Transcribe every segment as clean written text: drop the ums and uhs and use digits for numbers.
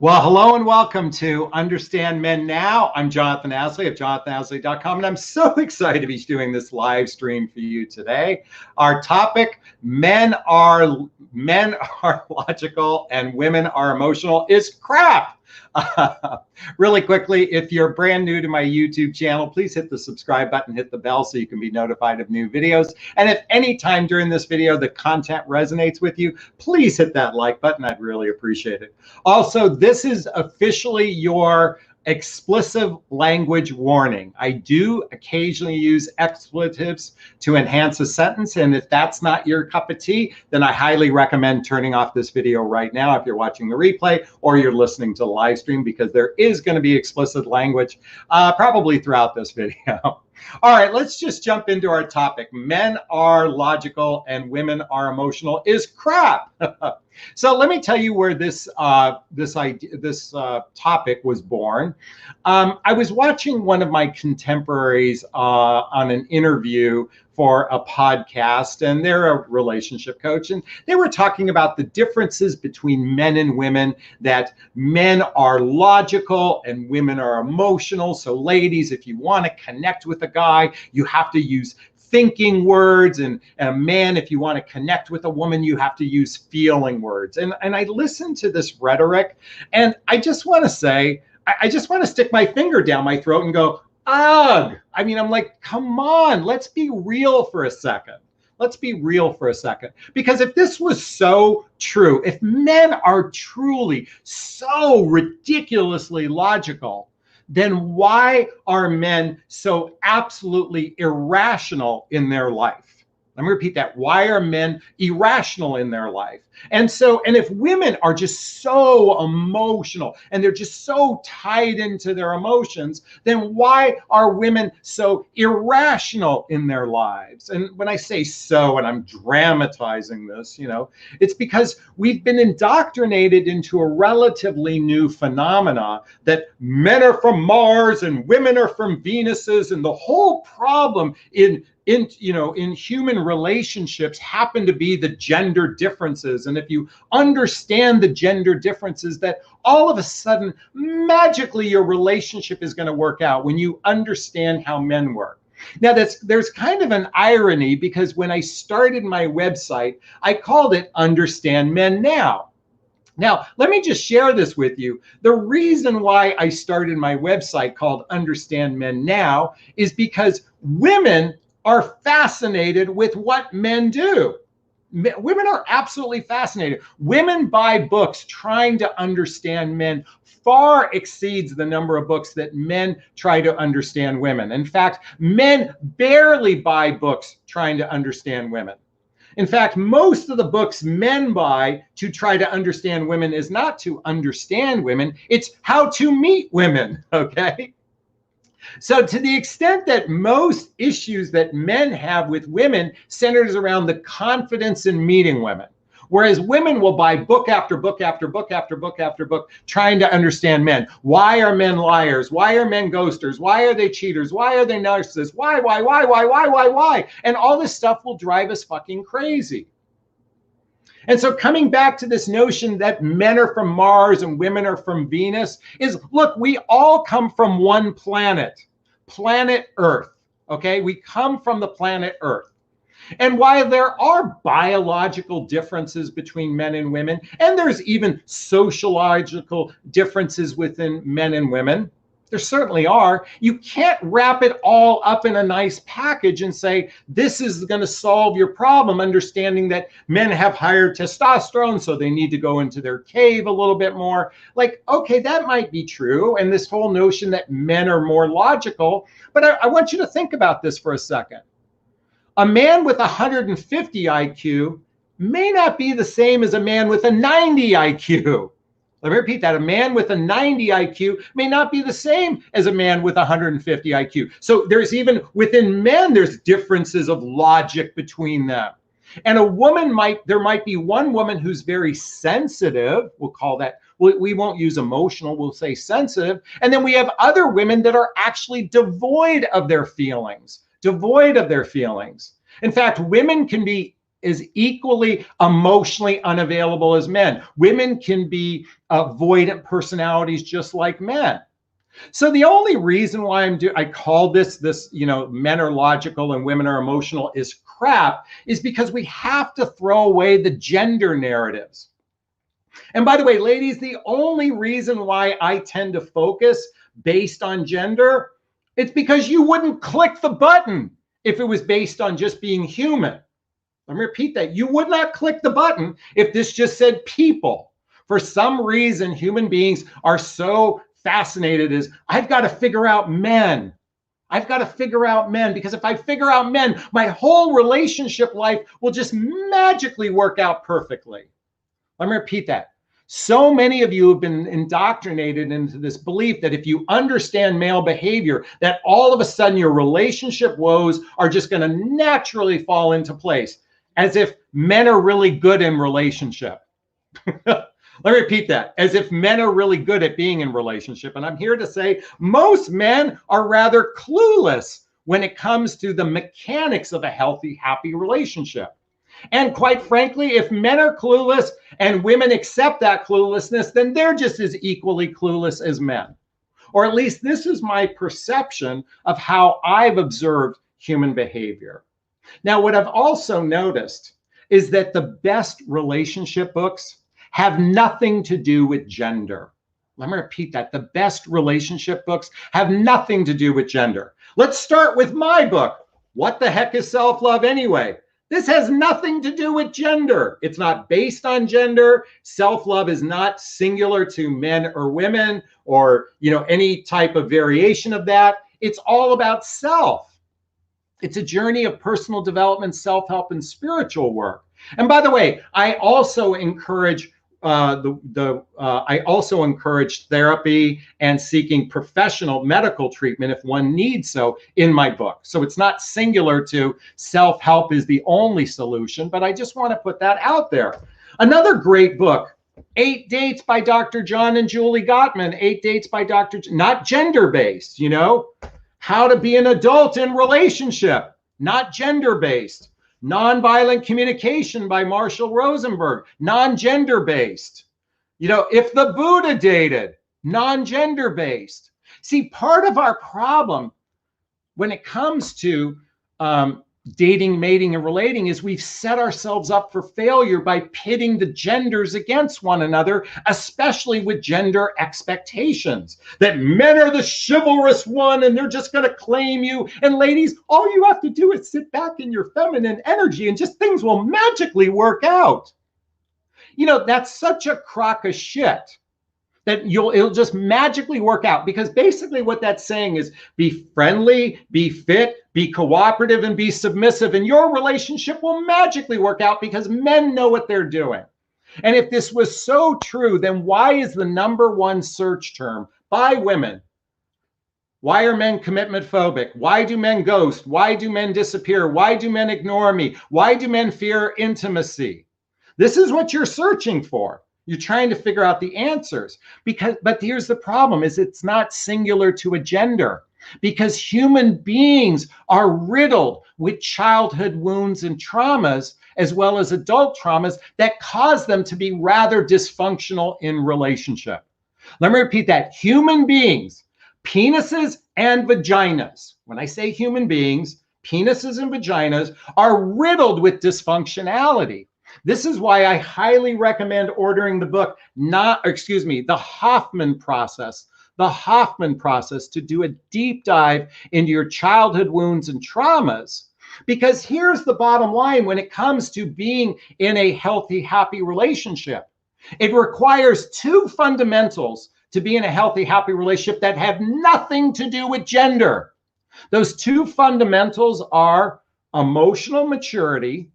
Well, hello and welcome to Understand Men Now. I'm Jonathan Asley of jonathanAsley.com, and I'm so excited to be doing this live stream for you today. Our topic, men are logical and women are emotional, is crap. Really quickly, if you're brand new to my YouTube channel, please hit the subscribe button, hit the bell so you can be notified of new videos. And if any time during this video the content resonates with you, please hit that like button. I'd really appreciate it. Also, this is officially your explicit language warning. I do occasionally use expletives to enhance a sentence, and if that's not your cup of tea, then I highly recommend turning off this video right now if you're watching the replay or you're listening to the live stream, because there is going to be explicit language probably throughout this video. All right, let's just jump into our topic. Men are logical and women are emotional is crap. So let me tell you where this topic was born. I was watching one of my contemporaries on an interview for a podcast, and they're a relationship coach, and they were talking about the differences between men and women, that men are logical and women are emotional. So ladies, if you want to connect with a guy, you have to use thinking words, and a man, if you want to connect with a woman, you have to use feeling words. And I listened to this rhetoric, and I just want to say, I just want to stick my finger down my throat and go, ugh. I mean, I'm like, come on, let's be real for a second. Let's be real for a second. Because if this was so true, if men are truly so ridiculously logical, then why are men so absolutely irrational in their life? Let me repeat that. Why are men irrational in their life? And if women are just so emotional and they're just so tied into their emotions, then why are women so irrational in their lives? And when I say so, and I'm dramatizing this, it's because we've been indoctrinated into a relatively new phenomena that men are from Mars and women are from Venuses, and the whole problem in human relationships happen to be the gender differences. And if you understand the gender differences, that all of a sudden, magically, your relationship is going to work out when you understand how men work. Now, there's kind of an irony, because when I started my website, I called it Understand Men Now. Now, let me just share this with you. The reason why I started my website called Understand Men Now is because women are fascinated with what men do. Women are absolutely fascinated. Women buy books trying to understand men far exceeds the number of books that men try to understand women. In fact, men barely buy books trying to understand women. In fact, most of the books men buy to try to understand women is not to understand women, it's how to meet women, okay? So to the extent that most issues that men have with women centers around the confidence in meeting women, whereas women will buy book after book after book after book after book trying to understand men. Why are men liars? Why are men ghosters? Why are they cheaters? Why are they narcissists? Why? And all this stuff will drive us fucking crazy. And so coming back to this notion that men are from Mars and women are from Venus is, look, we all come from one planet, planet Earth, okay? We come from the planet Earth. And while there are biological differences between men and women, and there's even sociological differences within men and women, there certainly are, you can't wrap it all up in a nice package and say, this is going to solve your problem, understanding that men have higher testosterone, so they need to go into their cave a little bit more. Like, okay, that might be true. And this whole notion that men are more logical, but I want you to think about this for a second. A man with 150 IQ may not be the same as a man with a 90 IQ. Let me repeat that. A man with a 90 IQ may not be the same as a man with 150 IQ. So there's even within men, there's differences of logic between them. And there might be one woman who's very sensitive. We'll call that, we won't use emotional, we'll say sensitive. And then we have other women that are actually devoid of their feelings. In fact, women can be as equally emotionally unavailable as men. Women can be avoidant personalities just like men. So the only reason why I call this, men are logical and women are emotional is crap, is because we have to throw away the gender narratives. And by the way, ladies, the only reason why I tend to focus based on gender, it's because you wouldn't click the button if it was based on just being human. Let me repeat that. You would not click the button if this just said people. For some reason, human beings are so fascinated as, I've got to figure out men. I've got to figure out men, because if I figure out men, my whole relationship life will just magically work out perfectly. Let me repeat that. So many of you have been indoctrinated into this belief that if you understand male behavior, that all of a sudden your relationship woes are just going to naturally fall into place, as if men are really good in relationship. Let me repeat that. As if men are really good at being in relationship. And I'm here to say most men are rather clueless when it comes to the mechanics of a healthy, happy relationship. And quite frankly, if men are clueless and women accept that cluelessness, then they're just as equally clueless as men. Or at least this is my perception of how I've observed human behavior. Now, what I've also noticed is that the best relationship books have nothing to do with gender. Let me repeat that. The best relationship books have nothing to do with gender. Let's start with my book. What the heck is self-love anyway? This has nothing to do with gender. It's not based on gender. Self-love is not singular to men or women or, any type of variation of that. It's all about self. It's a journey of personal development, self-help, and spiritual work. And by the way, I also encourage therapy and seeking professional medical treatment if one needs so in my book. So it's not singular to self-help is the only solution, but I just want to put that out there. Another great book, 8 Dates by Dr. John and Julie Gottman. 8 Dates by not gender-based, How to be an adult in relationship, not gender-based. Nonviolent Communication by Marshall Rosenberg, non-gender based. If the Buddha dated, non-gender based. See, part of our problem when it comes to dating, mating, and relating is we've set ourselves up for failure by pitting the genders against one another, especially with gender expectations. That men are the chivalrous one and they're just going to claim you. And ladies, all you have to do is sit back in your feminine energy and just things will magically work out. That's such a crock of shit. That it'll just magically work out, because basically what that's saying is be friendly, be fit, be cooperative, and be submissive, and your relationship will magically work out because men know what they're doing. And if this was so true, then why is the #1 search term by women? Why are men commitment phobic? Why do men ghost? Why do men disappear? Why do men ignore me? Why do men fear intimacy? This is what you're searching for. You're trying to figure out the answers, but here's the problem is it's not singular to a gender, because human beings are riddled with childhood wounds and traumas, as well as adult traumas that cause them to be rather dysfunctional in relationship. Let me repeat that. Human beings, penises and vaginas. When I say human beings, penises and vaginas are riddled with dysfunctionality. This is why I highly recommend ordering the book, the Hoffman Process. The Hoffman Process, to do a deep dive into your childhood wounds and traumas. Because here's the bottom line when it comes to being in a healthy, happy relationship. It requires 2 fundamentals to be in a healthy, happy relationship that have nothing to do with gender. Those 2 fundamentals are emotional maturity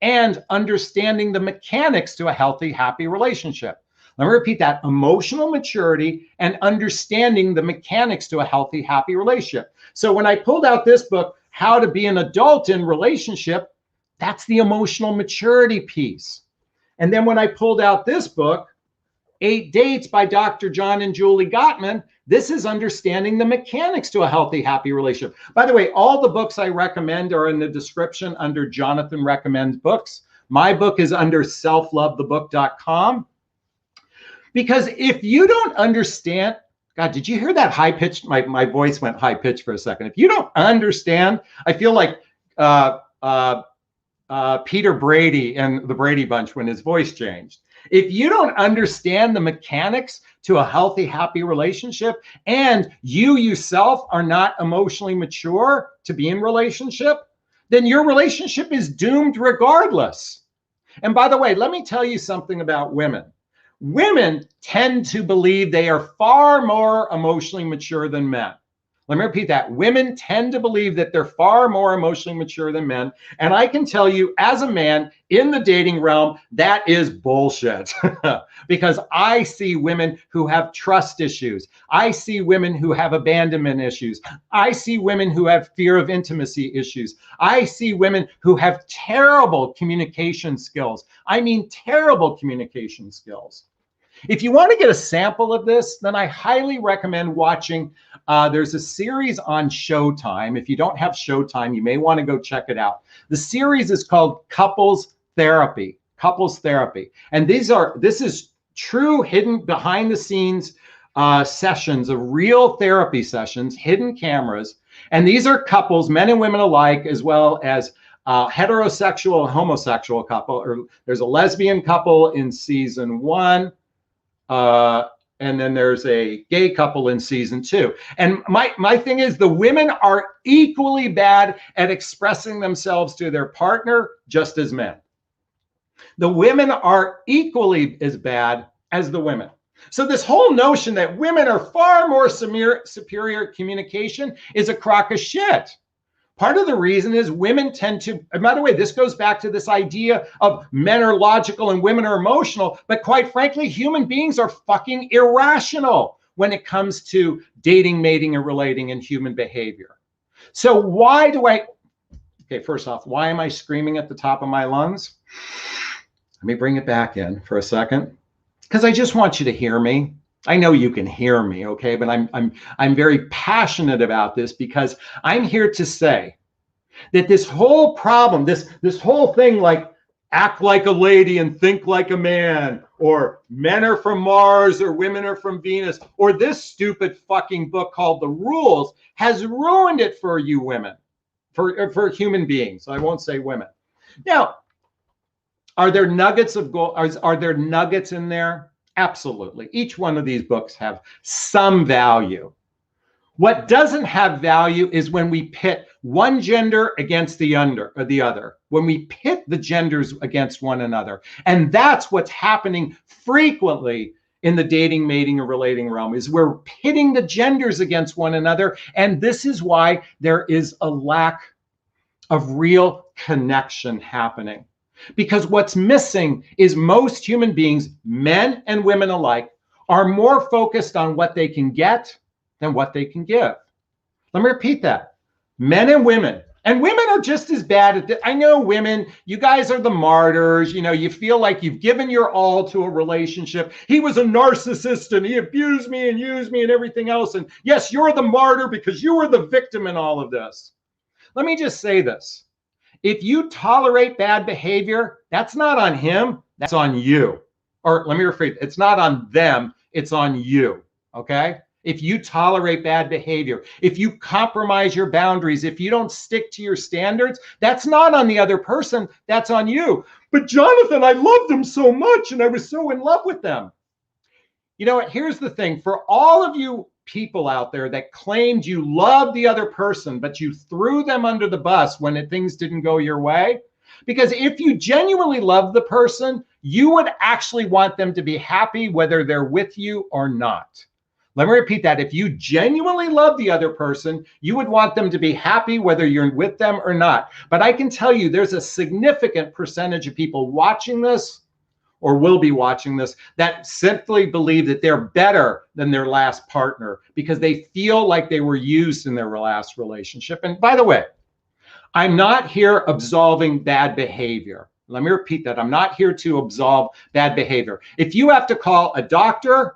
and understanding the mechanics to a healthy, happy relationship. Let me repeat that. Emotional maturity and understanding the mechanics to a healthy, happy relationship. So when I pulled out this book, How to Be an Adult in Relationship, that's the emotional maturity piece. And then when I pulled out this book, 8 Dates by Dr. John and Julie Gottman, this is understanding the mechanics to a healthy, happy relationship. By the way, all the books I recommend are in the description under Jonathan Recommends Books. My book is under selflovethebook.com. Because if you don't understand, God, did you hear that high pitched? My voice went high pitched for a second. If you don't understand, I feel like Peter Brady and the Brady Bunch when his voice changed. If you don't understand the mechanics to a healthy, happy relationship, and you yourself are not emotionally mature to be in relationship, then your relationship is doomed regardless. And by the way, let me tell you something about women. Women tend to believe they are far more emotionally mature than men. Let me repeat that. Women tend to believe that they're far more emotionally mature than men. And I can tell you, as a man in the dating realm, that is bullshit. Because I see women who have trust issues. I see women who have abandonment issues. I see women who have fear of intimacy issues. I see women who have terrible communication skills. I mean, terrible communication skills. If you want to get a sample of this, then I highly recommend watching. There's a series on Showtime. If you don't have Showtime, you may want to go check it out. The series is called Couples Therapy. Couples Therapy. And this is true hidden behind the scenes sessions of real therapy sessions, hidden cameras. And these are couples, men and women alike, as well as heterosexual and homosexual couple. Or there's a lesbian couple in season 1. And then there's a gay couple in season 2. And my thing is, the women are equally bad at expressing themselves to their partner, just as men. The women are equally as bad as the women. So this whole notion that women are far more superior at communication is a crock of shit. Part of the reason is women tend to, and by the way, this goes back to this idea of men are logical and women are emotional, but quite frankly, human beings are fucking irrational when it comes to dating, mating, and relating in human behavior. So why do okay, first off, why am I screaming at the top of my lungs? Let me bring it back in for a second, because I just want you to hear me. I know you can hear me, okay? But I'm very passionate about this because I'm here to say that this whole problem, this whole thing, like act like a lady and think like a man, or men are from Mars or women are from Venus, or this stupid fucking book called The Rules, has ruined it for you women, for human beings. I won't say women. Now, are there nuggets of gold? Are there nuggets in there? Absolutely. Each one of these books have some value. What doesn't have value is when we pit one gender against the other, when we pit the genders against one another. And that's what's happening frequently in the dating, mating, or relating realm, is we're pitting the genders against one another. And this is why there is a lack of real connection happening. Because what's missing is most human beings, men and women alike, are more focused on what they can get than what they can give. Let me repeat that. Men and women are just as bad at this. I know women, you guys are the martyrs. You know, you feel like you've given your all to a relationship. He was a narcissist and he abused me and used me and everything else. And yes, you're the martyr because you were the victim in all of this. Let me just say this. If you tolerate bad behavior, that's not on him, that's on you. Or let me rephrase, it's not on them, it's on you, okay? If you tolerate bad behavior, if you compromise your boundaries, if you don't stick to your standards, that's not on the other person, that's on you. But Jonathan, I loved them so much and I was so in love with them. You know what, here's the thing, for all of you people out there that claimed you loved the other person, but you threw them under the bus when things didn't go your way. Because if you genuinely love the person, you would actually want them to be happy whether they're with you or not. Let me repeat that. If you genuinely love the other person, you would want them to be happy whether you're with them or not. But I can tell you there's a significant percentage of people watching this or will be watching this that simply believe that they're better than their last partner because they feel like they were used in their last relationship. And by the way, I'm not here absolving bad behavior. Let me repeat that. I'm not here to absolve bad behavior. If you have to call a doctor,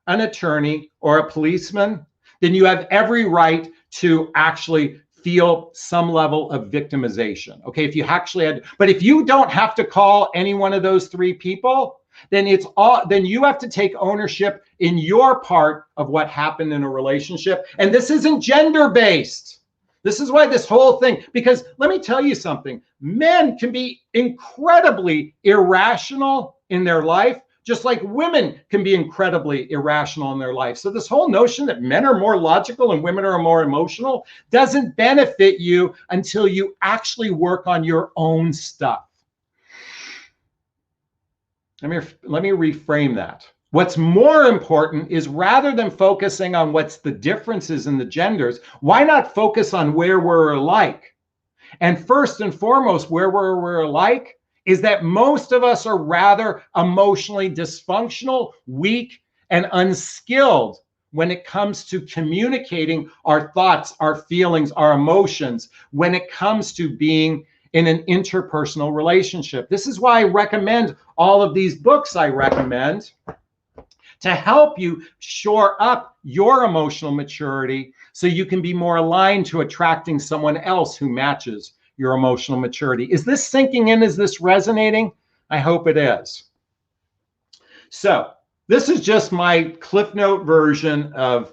an attorney, or a policeman, then you have every right to actually feel some level of victimization. Okay, if you actually had, but if you don't have to call any one of those three people, then then you have to take ownership in your part of what happened in a relationship. And this isn't gender-based. This is why this whole thing, because let me tell you something, men can be incredibly irrational in their life, just like women can be incredibly irrational in their life. So this whole notion that men are more logical and women are more emotional doesn't benefit you until you actually work on your own stuff. Let me reframe that. What's more important is, rather than focusing on what's the differences in the genders, why not focus on where we're alike? And first and foremost, where we're alike is that most of us are rather emotionally dysfunctional, weak, and unskilled when it comes to communicating our thoughts, our feelings, our emotions, when it comes to being in an interpersonal relationship. This is why I recommend all of these books I recommend to help you shore up your emotional maturity so you can be more aligned to attracting someone else who matches your emotional maturity. Is this sinking in? Is this resonating? I hope it is. So this is just my Cliff Note version of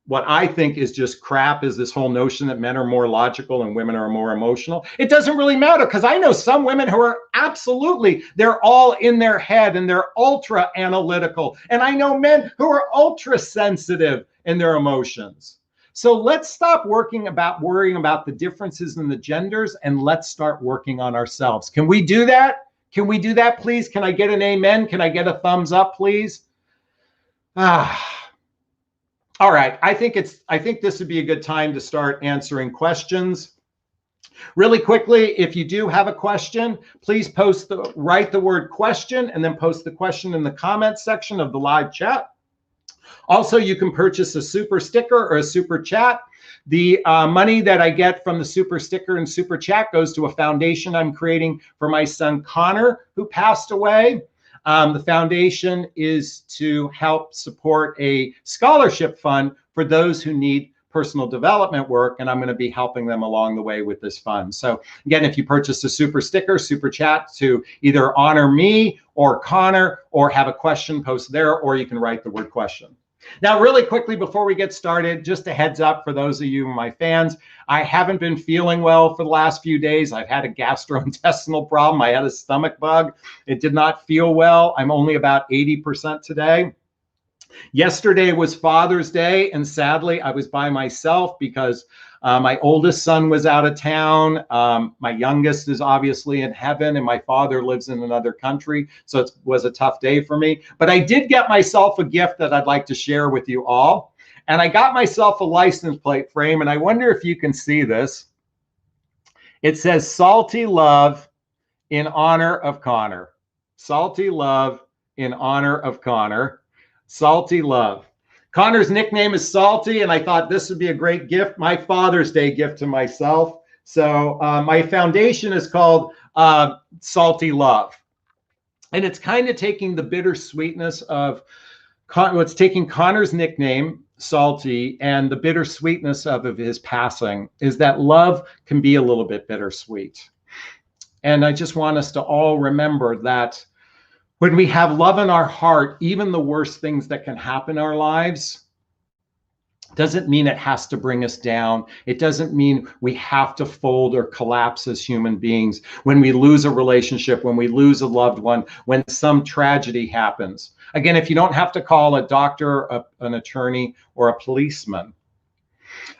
what I think is just crap, is this whole notion that men are more logical and women are more emotional. It doesn't really matter, because I know some women who are absolutely, they're all in their head and they're ultra analytical. And I know men who are ultra sensitive in their emotions. So let's stop worrying about the differences in the genders, and let's start working on ourselves. Can we do that? Can we do that, please? Can I get an amen? Can I get a thumbs up, please? All right. I think this would be a good time to start answering questions. Really quickly, if you do have a question, please write the word question and then post the question in the comments section of the live chat. Also, you can purchase a super sticker or a super chat. The money that I get from the super sticker and super chat goes to a foundation I'm creating for my son Connor, who passed away. The foundation is to help support a scholarship fund for those who need personal development work, and I'm going to be helping them along the way with this fund. So again, if you purchase a super sticker, super chat to either honor me or Connor, or have a question, post there, or you can write the word question. Now, really quickly before we get started, just a heads up for those of you, my fans, I haven't been feeling well for the last few days. I've had a gastrointestinal problem. I had a stomach bug. It did not feel well. I'm only about 80% today. Yesterday was Father's Day, and sadly, I was by myself because my oldest son was out of town. My youngest is obviously in heaven, and my father lives in another country. So it was a tough day for me. But I did get myself a gift that I'd like to share with you all. And I got myself a license plate frame, and I wonder if you can see this. It says Salty Love in honor of Connor. Salty Love in honor of Connor. Salty Love. Connor's nickname is Salty, and I thought this would be a great gift, my Father's Day gift to myself. So my foundation is called Salty Love. And it's kind of taking the bittersweetness of, it's taking Connor's nickname, Salty, and the bittersweetness of his passing, is that love can be a little bit bittersweet. And I just want us to all remember that when we have love in our heart, even the worst things that can happen in our lives doesn't mean it has to bring us down. It doesn't mean we have to fold or collapse as human beings. When we lose a relationship, when we lose a loved one, when some tragedy happens. Again, if you don't have to call a doctor, an attorney, or a policeman,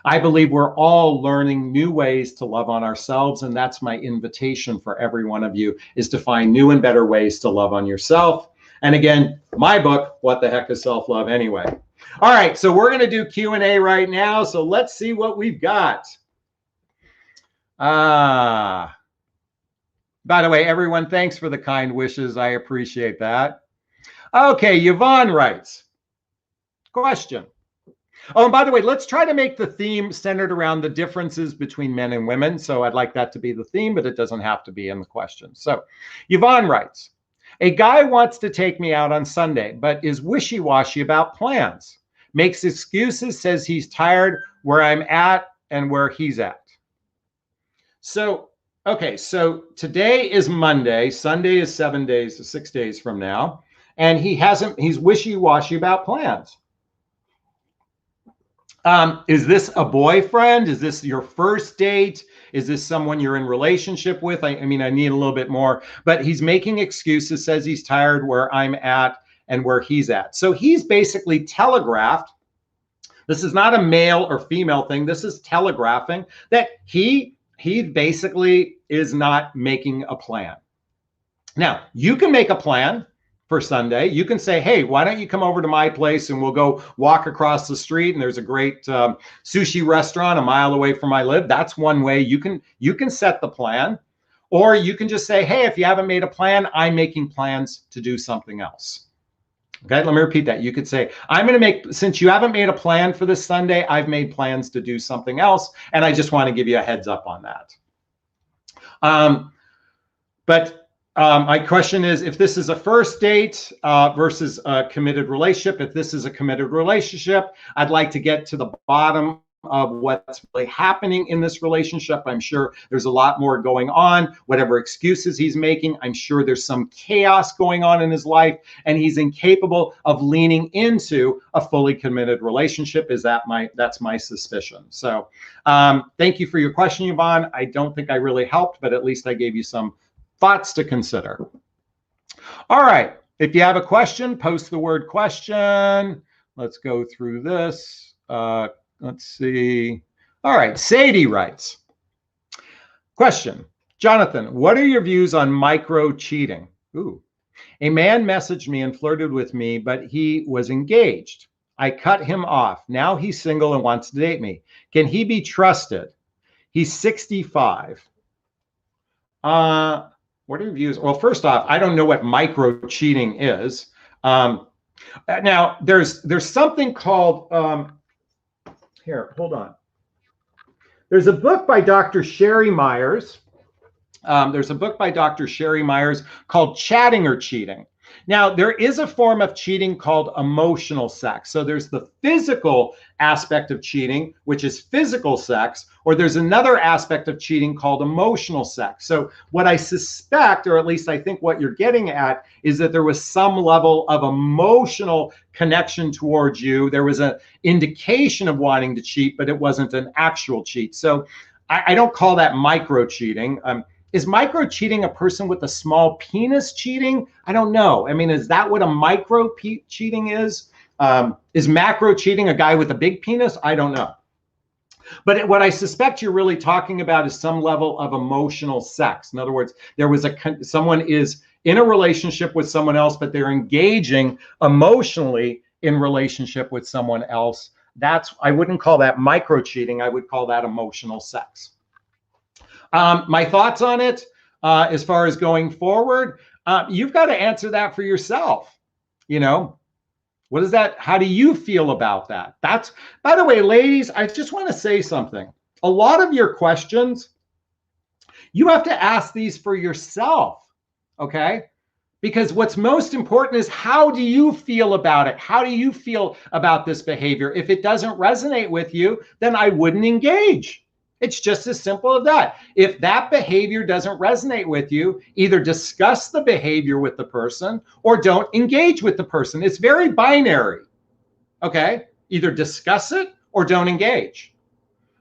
I believe we're all learning new ways to love on ourselves, and that's my invitation for every one of you, is to find new and better ways to love on yourself. And again, my book, What the Heck is Self-Love Anyway? All right, so we're going to do Q&A right now, so let's see what we've got. By the way, everyone, thanks for the kind wishes. I appreciate that. Okay, Yvonne writes, question. Oh, and by the way, let's try to make the theme centered around the differences between men and women. So I'd like that to be the theme, but it doesn't have to be in the question. So Yvonne writes, a guy wants to take me out on Sunday, but is wishy-washy about plans. Makes excuses, says he's tired where I'm at and where he's at. So, okay, so today is Monday. Sunday is 7 days, 6 days from now. And he's wishy-washy about plans. Is this a boyfriend? Is this your first date? Is this someone you're in relationship with? I mean, I need a little bit more, but he's making excuses, says he's tired where I'm at and where he's at. So he's basically telegraphed. This is not a male or female thing. This is telegraphing that he basically is not making a plan. Now, you can make a plan for Sunday. You can say, hey, why don't you come over to my place and we'll go walk across the street and there's a great sushi restaurant a mile away from where I live. That's one way you can set the plan. Or you can just say, hey, if you haven't made a plan, I'm making plans to do something else. Okay, let me repeat that. You could say, I'm going to make, since you haven't made a plan for this Sunday, I've made plans to do something else. And I just want to give you a heads up on that. My question is, if this is a first date versus a committed relationship, if this is a committed relationship, I'd like to get to the bottom of what's really happening in this relationship. I'm sure there's a lot more going on. Whatever excuses he's making, I'm sure there's some chaos going on in his life, and he's incapable of leaning into a fully committed relationship. That's my suspicion. So thank you for your question, Yvonne. I don't think I really helped, but at least I gave you some thoughts to consider. All right. If you have a question, post the word question. Let's go through this. Let's see. All right. Sadie writes, question, Jonathan, what are your views on micro cheating? Ooh. A man messaged me and flirted with me, but he was engaged. I cut him off. Now he's single and wants to date me. Can he be trusted? He's 65. What are your views? Well, first off, I don't know what micro cheating is. Now, there's something called, here, hold on. There's a book by Dr. Sherry Myers. There's a book by Dr. Sherry Myers called Chatting or Cheating. Now, there is a form of cheating called emotional sex. So there's the physical aspect of cheating, which is physical sex, or there's another aspect of cheating called emotional sex. So what I suspect, or at least I think what you're getting at, is that there was some level of emotional connection towards you. There was an indication of wanting to cheat, but it wasn't an actual cheat. So I don't call that micro cheating. Is micro cheating a person with a small penis cheating? I don't know. I mean, is that what a micro cheating is? Is macro cheating a guy with a big penis? I don't know. But what I suspect you're really talking about is some level of emotional sex. In other words, someone is in a relationship with someone else, but they're engaging emotionally in relationship with someone else. I wouldn't call that micro cheating. I would call that emotional sex. My thoughts on it, as far as going forward, you've got to answer that for yourself. You know, what is that? How do you feel about that? By the way, ladies, I just want to say something. A lot of your questions, you have to ask these for yourself, okay? Because what's most important is, how do you feel about it? How do you feel about this behavior? If it doesn't resonate with you, then I wouldn't engage. It's just as simple as that. If that behavior doesn't resonate with you, either discuss the behavior with the person or don't engage with the person. It's very binary, okay? Either discuss it or don't engage.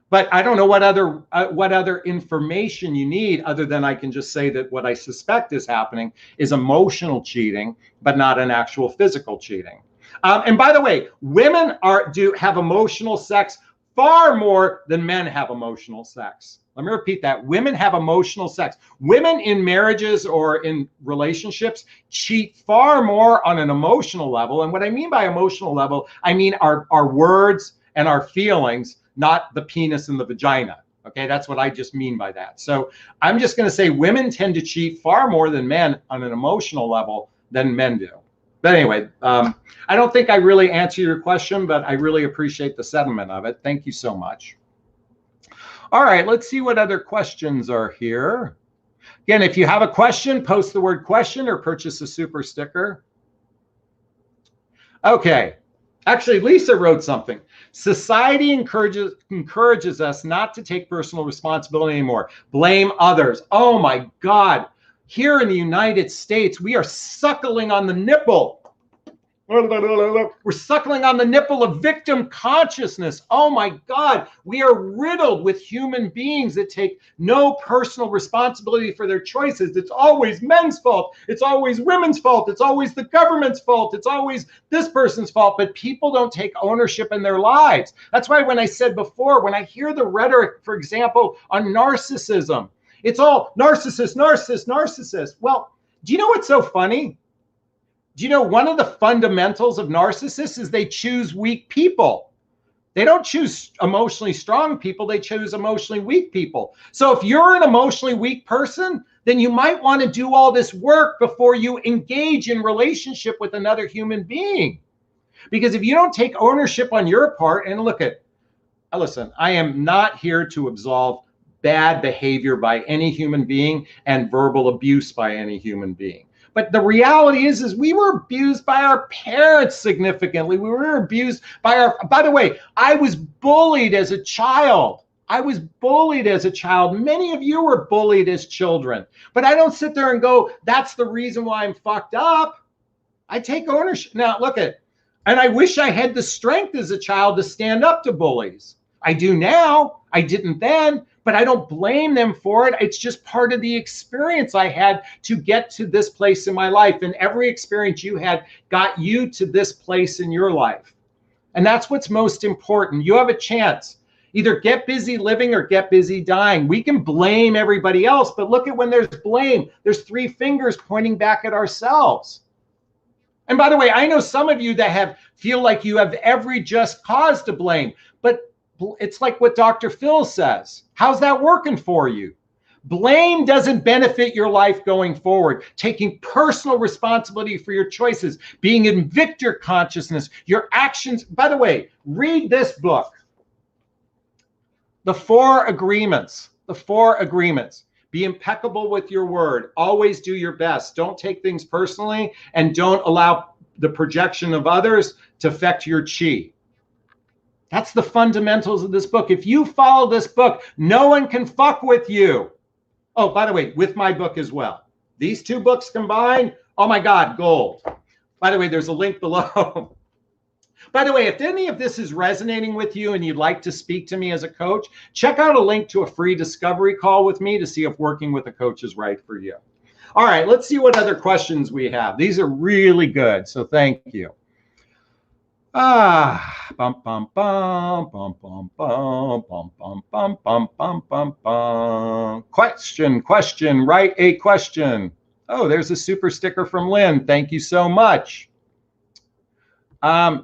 But I don't know what other information you need, other than I can just say that what I suspect is happening is emotional cheating, but not an actual physical cheating. And by the way, women have emotional sex far more than men have emotional sex. Let me repeat that. Women have emotional sex. Women in marriages or in relationships cheat far more on an emotional level. And what I mean by emotional level, I mean our words and our feelings, not the penis and the vagina. Okay, that's what I just mean by that. So I'm just going to say women tend to cheat far more than men on an emotional level than men do. But anyway, I don't think I really answered your question, but I really appreciate the sentiment of it. Thank you so much. All right, let's see what other questions are here. Again, if you have a question, post the word question or purchase a super sticker. Okay. Actually, Lisa wrote something. Society encourages us not to take personal responsibility anymore. Blame others. Oh my God. Here in the United States, we are suckling on the nipple. We're suckling on the nipple of victim consciousness. Oh my God. We are riddled with human beings that take no personal responsibility for their choices. It's always men's fault. It's always women's fault. It's always the government's fault. It's always this person's fault. But people don't take ownership in their lives. That's why when I said before, when I hear the rhetoric, for example, on narcissism, it's all narcissist, narcissist, narcissist. Well, do you know what's so funny? Do you know one of the fundamentals of narcissists is they choose weak people? They don't choose emotionally strong people. They choose emotionally weak people. So if you're an emotionally weak person, then you might want to do all this work before you engage in relationship with another human being. Because if you don't take ownership on your part, and listen, I am not here to absolve bad behavior by any human being and verbal abuse by any human being. But the reality is we were abused by our parents significantly. We were abused by the way, I was bullied as a child. I was bullied as a child. Many of you were bullied as children. But I don't sit there and go, that's the reason why I'm fucked up. I take ownership. Now, and I wish I had the strength as a child to stand up to bullies. I do now. I didn't then. But I don't blame them for it. It's just part of the experience I had to get to this place in my life. And every experience you had got you to this place in your life. And that's what's most important. You have a chance. Either get busy living or get busy dying. We can blame everybody else, but look at when there's blame. There's three fingers pointing back at ourselves. And by the way, I know some of you that feel like you have every just cause to blame, but it's like what Dr. Phil says. How's that working for you? Blame doesn't benefit your life going forward. Taking personal responsibility for your choices, being in victor consciousness, your actions. By the way, read this book, The 4 Agreements. The 4 Agreements. Be impeccable with your word. Always do your best. Don't take things personally, and don't allow the projection of others to affect your chi. That's the fundamentals of this book. If you follow this book, no one can fuck with you. Oh, by the way, with my book as well. These two books combined, oh my God, gold. By the way, there's a link below. By the way, if any of this is resonating with you and you'd like to speak to me as a coach, check out a link to a free discovery call with me to see if working with a coach is right for you. All right, let's see what other questions we have. These are really good, so thank you. Bum bum bum bum bum bum bum bum bum bum bum bum bum. Question, write a question. Oh, there's a super sticker from Lynn. Thank you so much. Tisk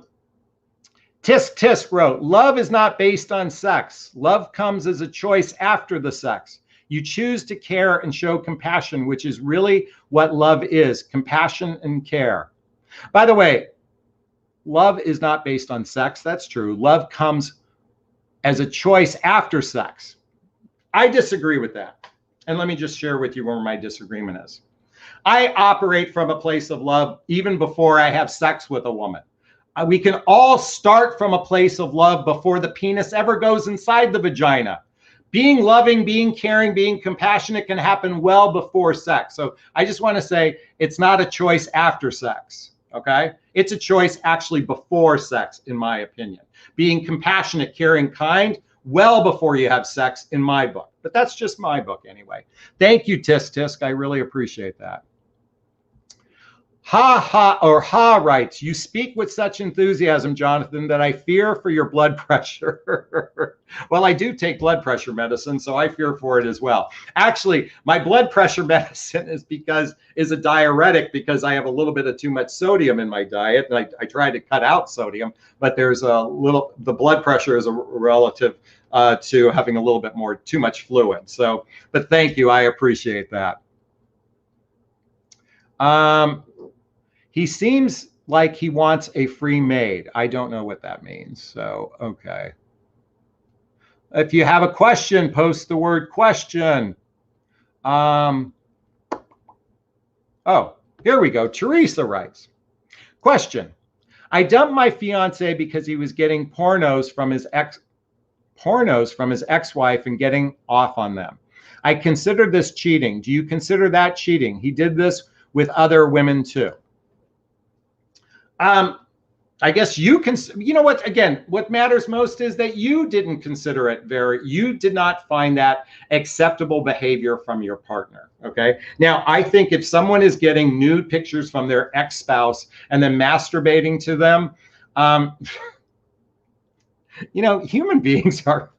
Tisk wrote, love is not based on sex. Love comes as a choice after the sex. You choose to care and show compassion, which is really what love is, compassion and care. By the way, love is not based on sex. That's true. Love comes as a choice after sex. I disagree with that. And let me just share with you where my disagreement is. I operate from a place of love even before I have sex with a woman. We can all start from a place of love before the penis ever goes inside the vagina. Being loving, being caring, being compassionate can happen well before sex. So I just want to say it's not a choice after sex. Okay? It's a choice actually before sex, in my opinion. Being compassionate, caring, kind, well before you have sex, in my book. But that's just my book anyway. Thank you, Tisk Tisk. I really appreciate that. Ha writes, you speak with such enthusiasm, Jonathan, that I fear for your blood pressure. Well, I do take blood pressure medicine, so I fear for it as well. Actually, my blood pressure medicine is a diuretic because I have a little bit of too much sodium in my diet. And I try to cut out sodium, but the blood pressure is a relative to having a little bit too much fluid. So, but thank you. I appreciate that. He seems like he wants a free maid. I don't know what that means. So, okay. If you have a question, post the word question. Oh, here we go. Teresa writes, question. I dumped my fiance because he was getting pornos from his ex-wife and getting off on them. I consider this cheating. Do you consider that cheating? He did this with other women too. I guess you can, you know what, again, what matters most is that you didn't consider it you did not find that acceptable behavior from your partner, okay? Now, I think if someone is getting nude pictures from their ex-spouse and then masturbating to them, you know, human beings are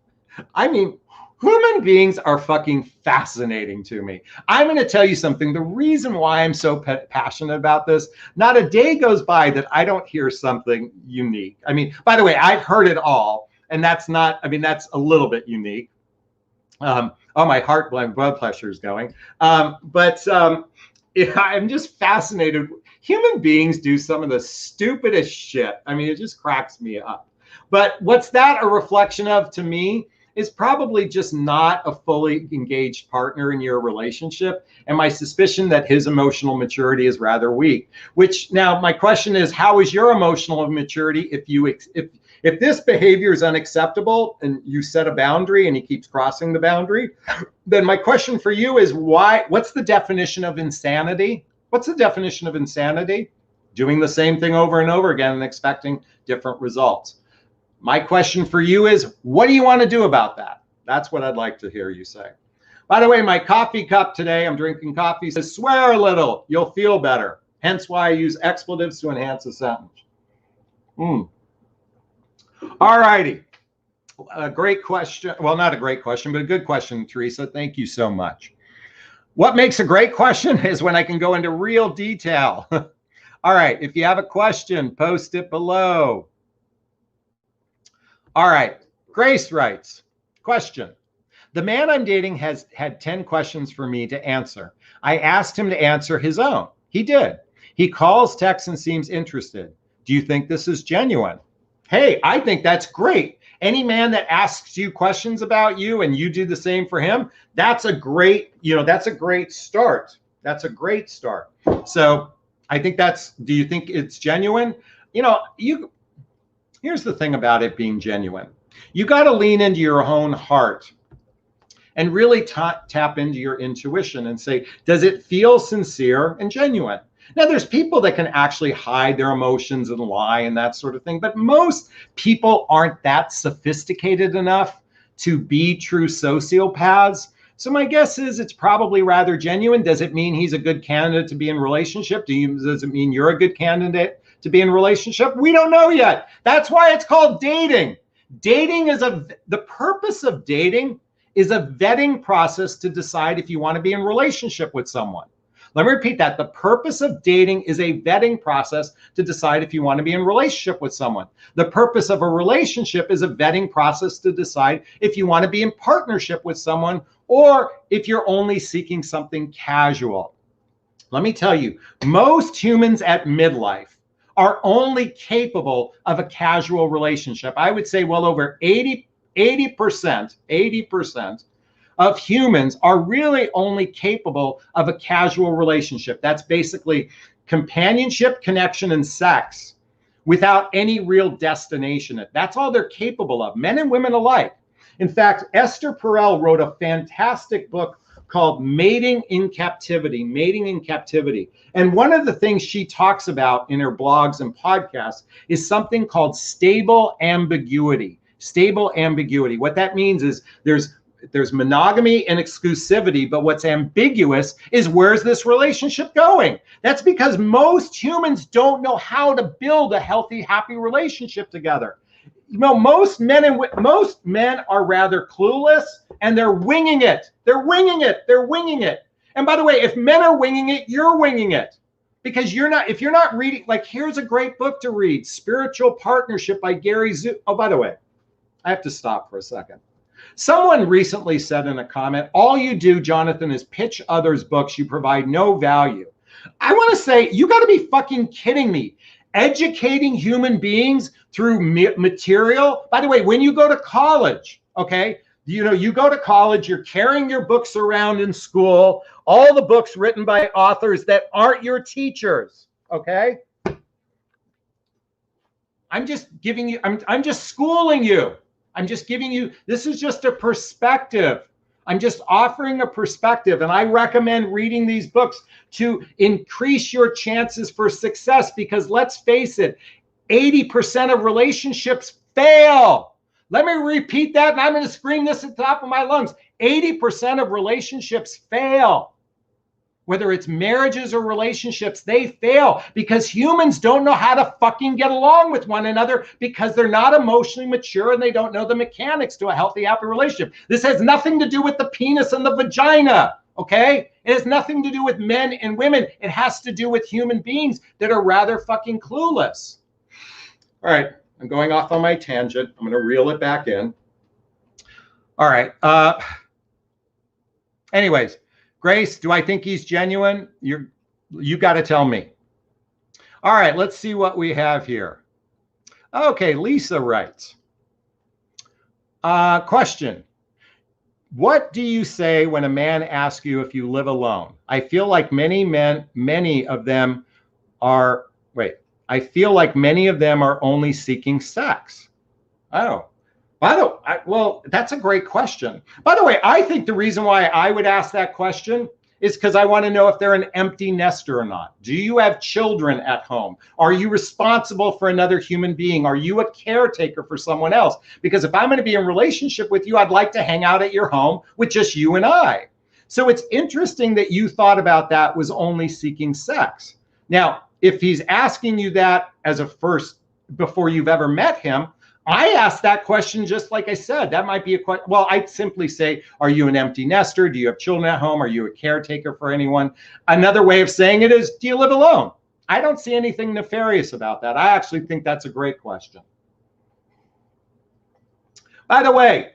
fucking fascinating to me. I'm going to tell you something. The reason why I'm so passionate about this, not a day goes by that I don't hear something unique. I mean, by the way, I've heard it all, and that's not, I mean, that's a little bit unique. Oh, my blood pressure is going. I'm just fascinated. Human beings do some of the stupidest shit. I mean, it just cracks me up. But what's that a reflection of to me? Is probably just not a fully engaged partner in your relationship. And my suspicion that his emotional maturity is rather weak, which now my question is, how is your emotional maturity if this behavior is unacceptable and you set a boundary and he keeps crossing the boundary? Then my question for you is what's the definition of insanity? What's the definition of insanity? Doing the same thing over and over again and expecting different results. My question for you is, what do you want to do about that? That's what I'd like to hear you say. By the way, my coffee cup today, I'm drinking coffee, says swear a little, you'll feel better. Hence why I use expletives to enhance a sentence. All righty. A great question. Well, not a great question, but a good question, Teresa. Thank you so much. What makes a great question is when I can go into real detail. All right. If you have a question, post it below. All right, Grace writes, question. The man I'm dating has had 10 questions for me to answer. I asked him to answer his own. He did. He calls, texts, and seems interested. Do you think this is genuine? Hey, I think that's great. Any man that asks you questions about you and you do the same for him, that's a great, that's a great start. That's a great start. So I think do you think it's genuine? Here's the thing about it being genuine. You got to lean into your own heart and really tap into your intuition and say, does it feel sincere and genuine? Now, there's people that can actually hide their emotions and lie and that sort of thing, but most people aren't that sophisticated enough to be true sociopaths. So my guess is it's probably rather genuine. Does it mean he's a good candidate to be in a relationship? Does it mean you're a good candidate to be in a relationship? We don't know yet. That's why it's called dating. The purpose of dating is a vetting process to decide if you want to be in a relationship with someone. Let me repeat that. The purpose of dating is a vetting process to decide if you want to be in a relationship with someone. The purpose of a relationship is a vetting process to decide if you want to be in partnership with someone or if you're only seeking something casual. Let me tell you, most humans at midlife are only capable of a casual relationship. I would say well over 80% of humans are really only capable of a casual relationship. That's basically companionship, connection, and sex without any real destination. That's all they're capable of, men and women alike. In fact, Esther Perel wrote a fantastic book called Mating in Captivity. And one of the things she talks about in her blogs and podcasts is something called stable ambiguity. What that means is there's monogamy and exclusivity, but what's ambiguous is where's this relationship going? That's because most humans don't know how to build a healthy, happy relationship together. Most men are rather clueless and they're winging it. And by the way, if men are winging it, you're winging it. Because if you're not reading, like here's a great book to read, Spiritual Partnership by Gary Zu. Oh, by the way, I have to stop for a second. Someone recently said in a comment, all you do, Jonathan, is pitch others' books. You provide no value. I want to say, you got to be fucking kidding me. Educating human beings through material. By the way, when you go to college, okay, you go to college, you're carrying your books around in school, all the books written by authors that aren't your teachers, okay? I'm just giving you, I'm just schooling you. I'm just giving you, this is just a perspective. I'm just offering a perspective, and I recommend reading these books to increase your chances for success, because let's face it, 80% of relationships fail. Let me repeat that, and I'm going to scream this at the top of my lungs. 80% of relationships fail. Whether it's marriages or relationships, they fail because humans don't know how to fucking get along with one another, because they're not emotionally mature and they don't know the mechanics to a healthy, happy relationship. This has nothing to do with the penis and the vagina, okay? It has nothing to do with men and women. It has to do with human beings that are rather fucking clueless. All right, I'm going off on my tangent. I'm going to reel it back in. All right. Anyways. Grace, do I think he's genuine? You got to tell me. All right, let's see what we have here. Okay, Lisa writes. Question. What do you say when a man asks you if you live alone? I feel like many of them are only seeking sex. Oh. Well, that's a great question. By the way, I think the reason why I would ask that question is because I want to know if they're an empty nester or not. Do you have children at home? Are you responsible for another human being? Are you a caretaker for someone else? Because if I'm going to be in a relationship with you, I'd like to hang out at your home with just you and I. So it's interesting that you thought about that was only seeking sex. Now, if he's asking you that as a first, before you've ever met him, I asked that question just like I said. That might be a question. Well, I'd simply say, are you an empty nester? Do you have children at home? Are you a caretaker for anyone? Another way of saying it is, do you live alone? I don't see anything nefarious about that. I actually think that's a great question. By the way,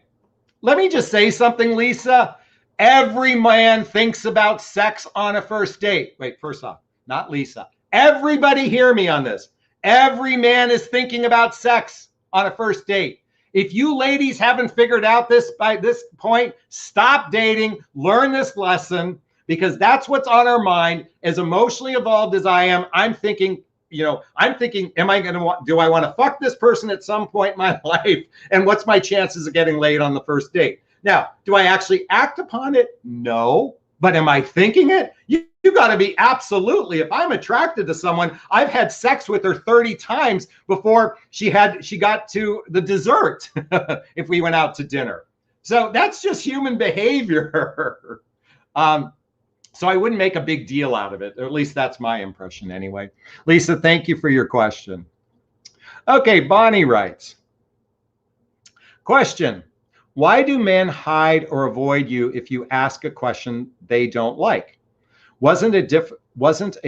let me just say something, Lisa. Every man thinks about sex on a first date. Wait, first off, not Lisa. Everybody hear me on this. Every man is thinking about sex on a first date. If you ladies haven't figured out this by this point, stop dating, learn this lesson, because that's what's on our mind. As emotionally evolved as I am, I'm thinking, do I want to fuck this person at some point in my life? And what's my chances of getting laid on the first date? Now, do I actually act upon it? No. But am I thinking it? You got to be absolutely. If I'm attracted to someone, I've had sex with her 30 times before she got to the dessert if we went out to dinner. So that's just human behavior. So I wouldn't make a big deal out of it. Or at least that's my impression anyway. Lisa, thank you for your question. Okay, Bonnie writes. Question. Why do men hide or avoid you if you ask a question they don't like? Wasn't a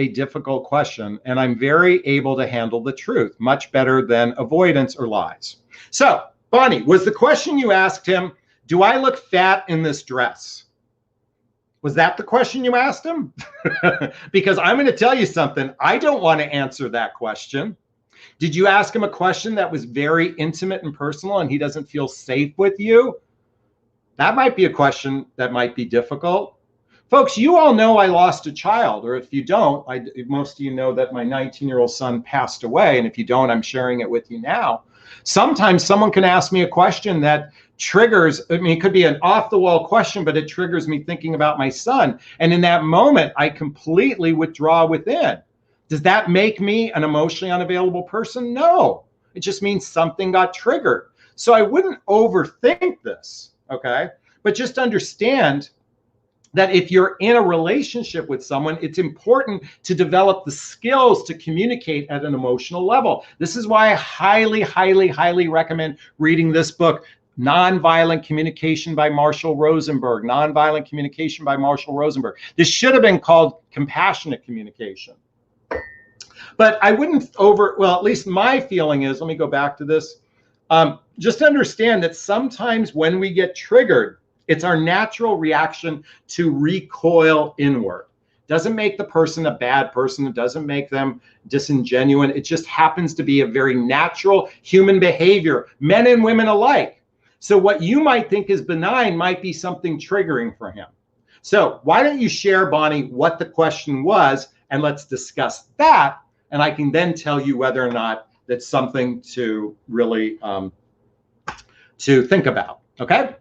difficult question, and I'm very able to handle the truth, much better than avoidance or lies. So, Bonnie, was the question you asked him, do I look fat in this dress? Was that the question you asked him? Because I'm going to tell you something. I don't want to answer that question. Did you ask him a question that was very intimate and personal and he doesn't feel safe with you? That might be a question that might be difficult. Folks, you all know I lost a child, or if you don't, most of you know that my 19-year-old son passed away, and if you don't, I'm sharing it with you now. Sometimes someone can ask me a question that triggers, it could be an off-the-wall question, but it triggers me thinking about my son, and in that moment, I completely withdraw within. Does that make me an emotionally unavailable person? No. It just means something got triggered. So I wouldn't overthink this, okay? But just understand that if you're in a relationship with someone, it's important to develop the skills to communicate at an emotional level. This is why I highly, highly, highly recommend reading this book, Nonviolent Communication by Marshall Rosenberg. Nonviolent Communication by Marshall Rosenberg. This should have been called Compassionate Communication. But I wouldn't at least my feeling is, let me go back to this. Just understand that sometimes when we get triggered, it's our natural reaction to recoil inward. Doesn't make the person a bad person. It doesn't make them disingenuous. It just happens to be a very natural human behavior, men and women alike. So what you might think is benign might be something triggering for him. So why don't you share, Bonnie, what the question was, and let's discuss that. And I can then tell you whether or not that's something to really to think about. Okay.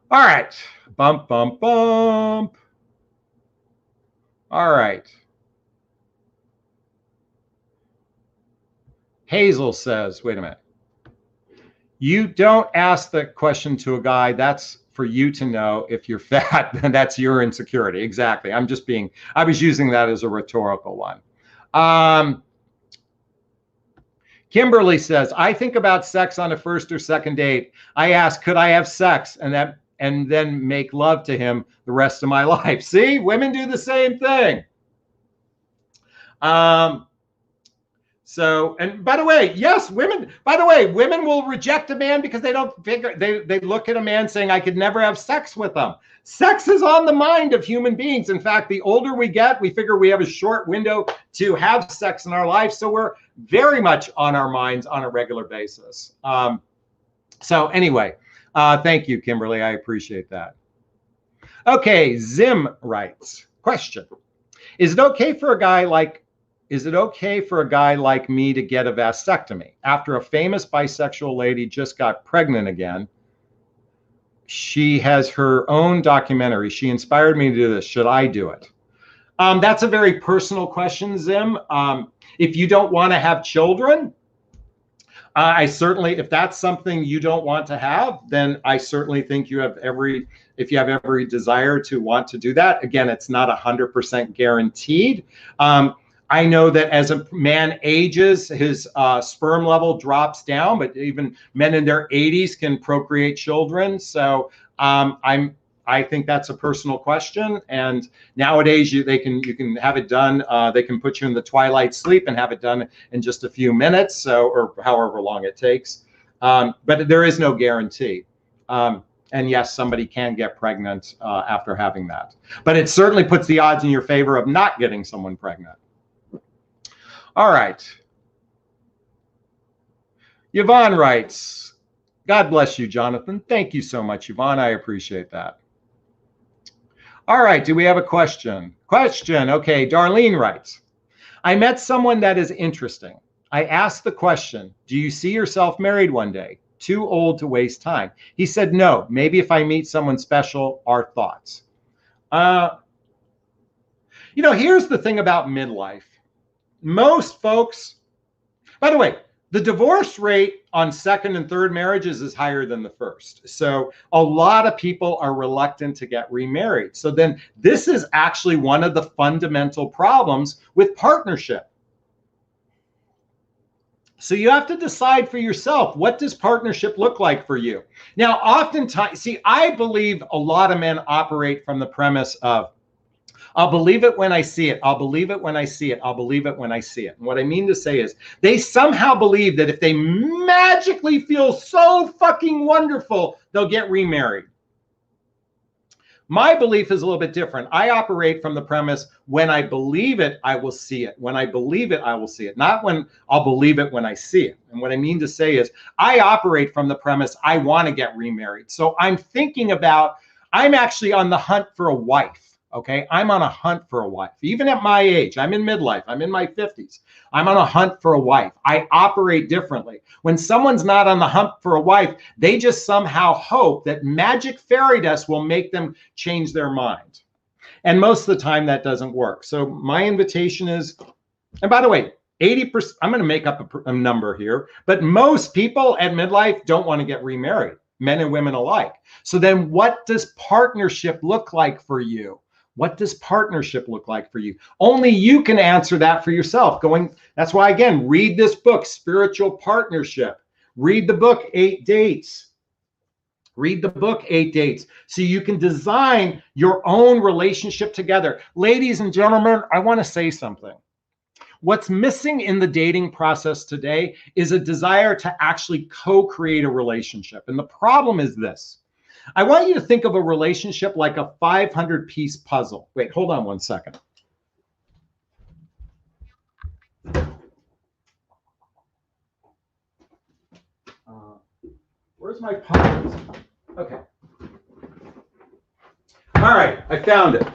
All right. Bump, bump, bump. All right. Hazel says, wait a minute. You don't ask the question to a guy. That's for you to know if you're fat, then that's your insecurity. Exactly. I was using that as a rhetorical one. Kimberly says, I think about sex on a first or second date. I ask, could I have sex? And then make love to him the rest of my life. See, women do the same thing. So, and by the way, yes, women will reject a man because they don't figure, they look at a man saying, I could never have sex with them. Sex is on the mind of human beings. In fact, the older we get, we figure we have a short window to have sex in our life. So we're very much on our minds on a regular basis. So anyway, thank you, Kimberly. I appreciate that. Okay, Zim writes, question. Is it okay for a guy like me to get a vasectomy? After a famous bisexual lady just got pregnant again, she has her own documentary. She inspired me to do this. Should I do it? That's a very personal question, Zim. If you don't want to have children, if that's something you don't want to have, then I certainly think if you have every desire to want to do that. Again, it's not 100% guaranteed. I know that as a man ages, his sperm level drops down, but even men in their 80s can procreate children. So I think that's a personal question. And nowadays you can have it done. They can put you in the twilight sleep and have it done in just a few minutes, or however long it takes. But there is no guarantee. And yes, somebody can get pregnant after having that. But it certainly puts the odds in your favor of not getting someone pregnant. All right. Yvonne writes, God bless you, Jonathan. Thank you so much, Yvonne. I appreciate that. All right. Do we have a question? Okay. Darlene writes, I met someone that is interesting. I asked the question, do you see yourself married one day? Too old to waste time. He said, no, maybe if I meet someone special. Our thoughts. Here's the thing about midlife. Most folks, by the way, the divorce rate on second and third marriages is higher than the first. So a lot of people are reluctant to get remarried. So then this is actually one of the fundamental problems with partnership. So you have to decide for yourself, what does partnership look like for you? Now, oftentimes, I believe a lot of men operate from the premise of, I'll believe it when I see it. I'll believe it when I see it. I'll believe it when I see it. And what I mean to say is they somehow believe that if they magically feel so fucking wonderful, they'll get remarried. My belief is a little bit different. I operate from the premise, when I believe it, I will see it. When I believe it, I will see it. Not when I'll believe it when I see it. And what I mean to say is I operate from the premise, I want to get remarried. So I'm actually on the hunt for a wife. Okay, I'm on a hunt for a wife. Even at my age, I'm in midlife, I'm in my 50s. I'm on a hunt for a wife. I operate differently. When someone's not on the hunt for a wife, they just somehow hope that magic fairy dust will make them change their mind. And most of the time that doesn't work. So my invitation is, and by the way, 80%, I'm going to make up a number here, but most people at midlife don't want to get remarried, men and women alike. So then what does partnership look like for you? What does partnership look like for you? Only you can answer that for yourself. That's why, again, read this book, Spiritual Partnership. Read the book, 8 Dates. Read the book, 8 Dates, so you can design your own relationship together. Ladies and gentlemen, I want to say something. What's missing in the dating process today is a desire to actually co-create a relationship. And the problem is this. I want you to think of a relationship like a 500-piece puzzle. Wait, hold on one second. Where's my puzzles? Okay. All right, I found it.